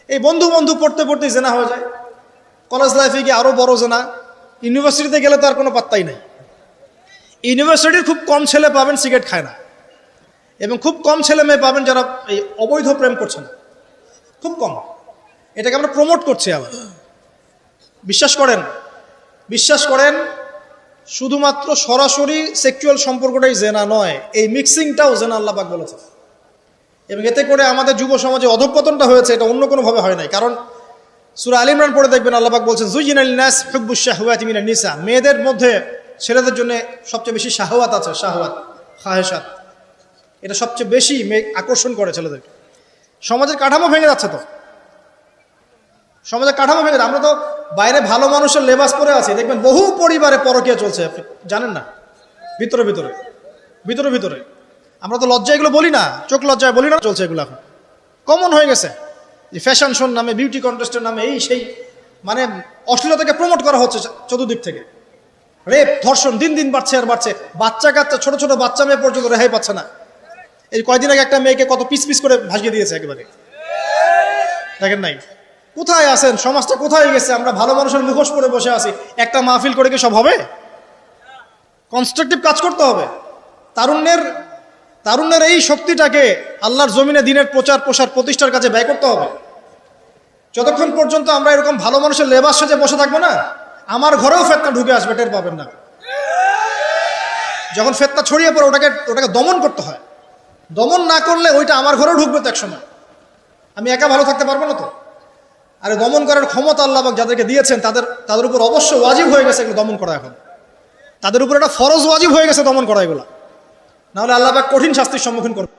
এই বন্ধু পড়তে পড়তেই জেনা হয়ে যায়। কলেজ লাইফে গিয়ে আরো বড় জেনা। ইউনিভার্সিটিতে গেলে তো আর কোনো পাত্তাই নাই। ইউনিভার্সিটির খুব কম ছেলে পাবেন সিগারেট খায় না, এবং খুব কম ছেলে মেয়ে পাবেন যারা এই অবৈধ প্রেম করছে না, খুব কম। এটাকে আমরা প্রমোট করছি আবার। বিশ্বাস করেন শুধুমাত্র সরাসরি সেক্সুয়াল সম্পর্কটাই জেনা নয়, এই মিক্সিংটাও জেনা আল্লাহ পাক বলেছে। এবং এতে করে আমাদের যুব সমাজে অধঃপতনটা হয়েছে, এটা অন্য কোনোভাবে হয় নাই। কারণ সূরা আল ইমরান পড়ে দেখবেন আল্লাহ পাক বলছেন, যুয়িনা লিন-নাস হুব্বুশ শাহওয়াতি মিনান নিসা, মেয়েদের মধ্যে ছেলেদের জন্য সবচেয়ে বেশি শাহওয়াত আছে, শাহওয়াত খাহেশাত, এটা সবচেয়ে বেশি আকর্ষণ করে ছেলেদেরকে। সমাজের কাঠামো ভেঙে যাচ্ছে তো, সমাজের কাঠামো ভেঙে। আমরা তো বাইরে ভালো মানুষের লেবাস পরে আছি, দেখবেন বহু পরিবারে পরকীয়া চলছে, আপনি জানেন না। ভিতরে আমরা তো লজ্জা এগুলো বলি না, চোখ লজ্জায় বলি না, চলছে এগুলো এখন কমন হয়ে গেছে। যে ফ্যাশন শোর নামে, বিউটি কন্টেস্টের নামে, এই সেই, মানে অশ্লীলতাকে প্রমোট করা হচ্ছে চতুর্দিক থেকে। রেপ ধর্ষণ দিন দিন বাড়ছে, বাচ্চা কাচ্চা, ছোট ছোট বাচ্চা মেয়ে পর্যন্ত রেহাই পাচ্ছে না। এই কয়দিন আগে একটা মেয়েকে কত পিস করে ভাসিয়ে দিয়েছে একেবারে, দেখেন নাই? কোথায় আছেন? সমাজটা কোথায় গেছে? আমরা ভালো মানুষের মুখোশ পরে বসে আছি। একটা মাহফিল করে কি সব হবে? কনস্ট্রাকটিভ কাজ করতে হবে। তারুণ্যের এই শক্তিটাকে আল্লাহর জমিনে দিনের প্রচার প্রসার প্রতিষ্ঠার কাছে ব্যয় করতে হবে। যতক্ষণ পর্যন্ত আমরা এরকম ভালো মানুষের লেবাস সাজে বসে থাকবো না, আমার ঘরেও ফেতনা ঢুকে আসবে, টের পাবেন না। যখন ফেতনা ছড়িয়ে পড়ে ওটাকে দমন করতে হয়। দমন না করলে ওইটা আমার ঘরেও ঢুকবে তো একসময়। আমি একা ভালো থাকতে পারবো না তো। আরে দমন করার ক্ষমতা আল্লাহ পাক যাদেরকে দিয়েছেন তাদের উপর অবশ্য ওয়াজিব হয়ে গেছে এগুলো দমন করা। এখন তাদের উপর একটা ফরজ ওয়াজিব হয়ে গেছে দমন করা এগুলো, নাহলে আল্লাহ পাক কঠিন শাস্তির সম্মুখীন করবে।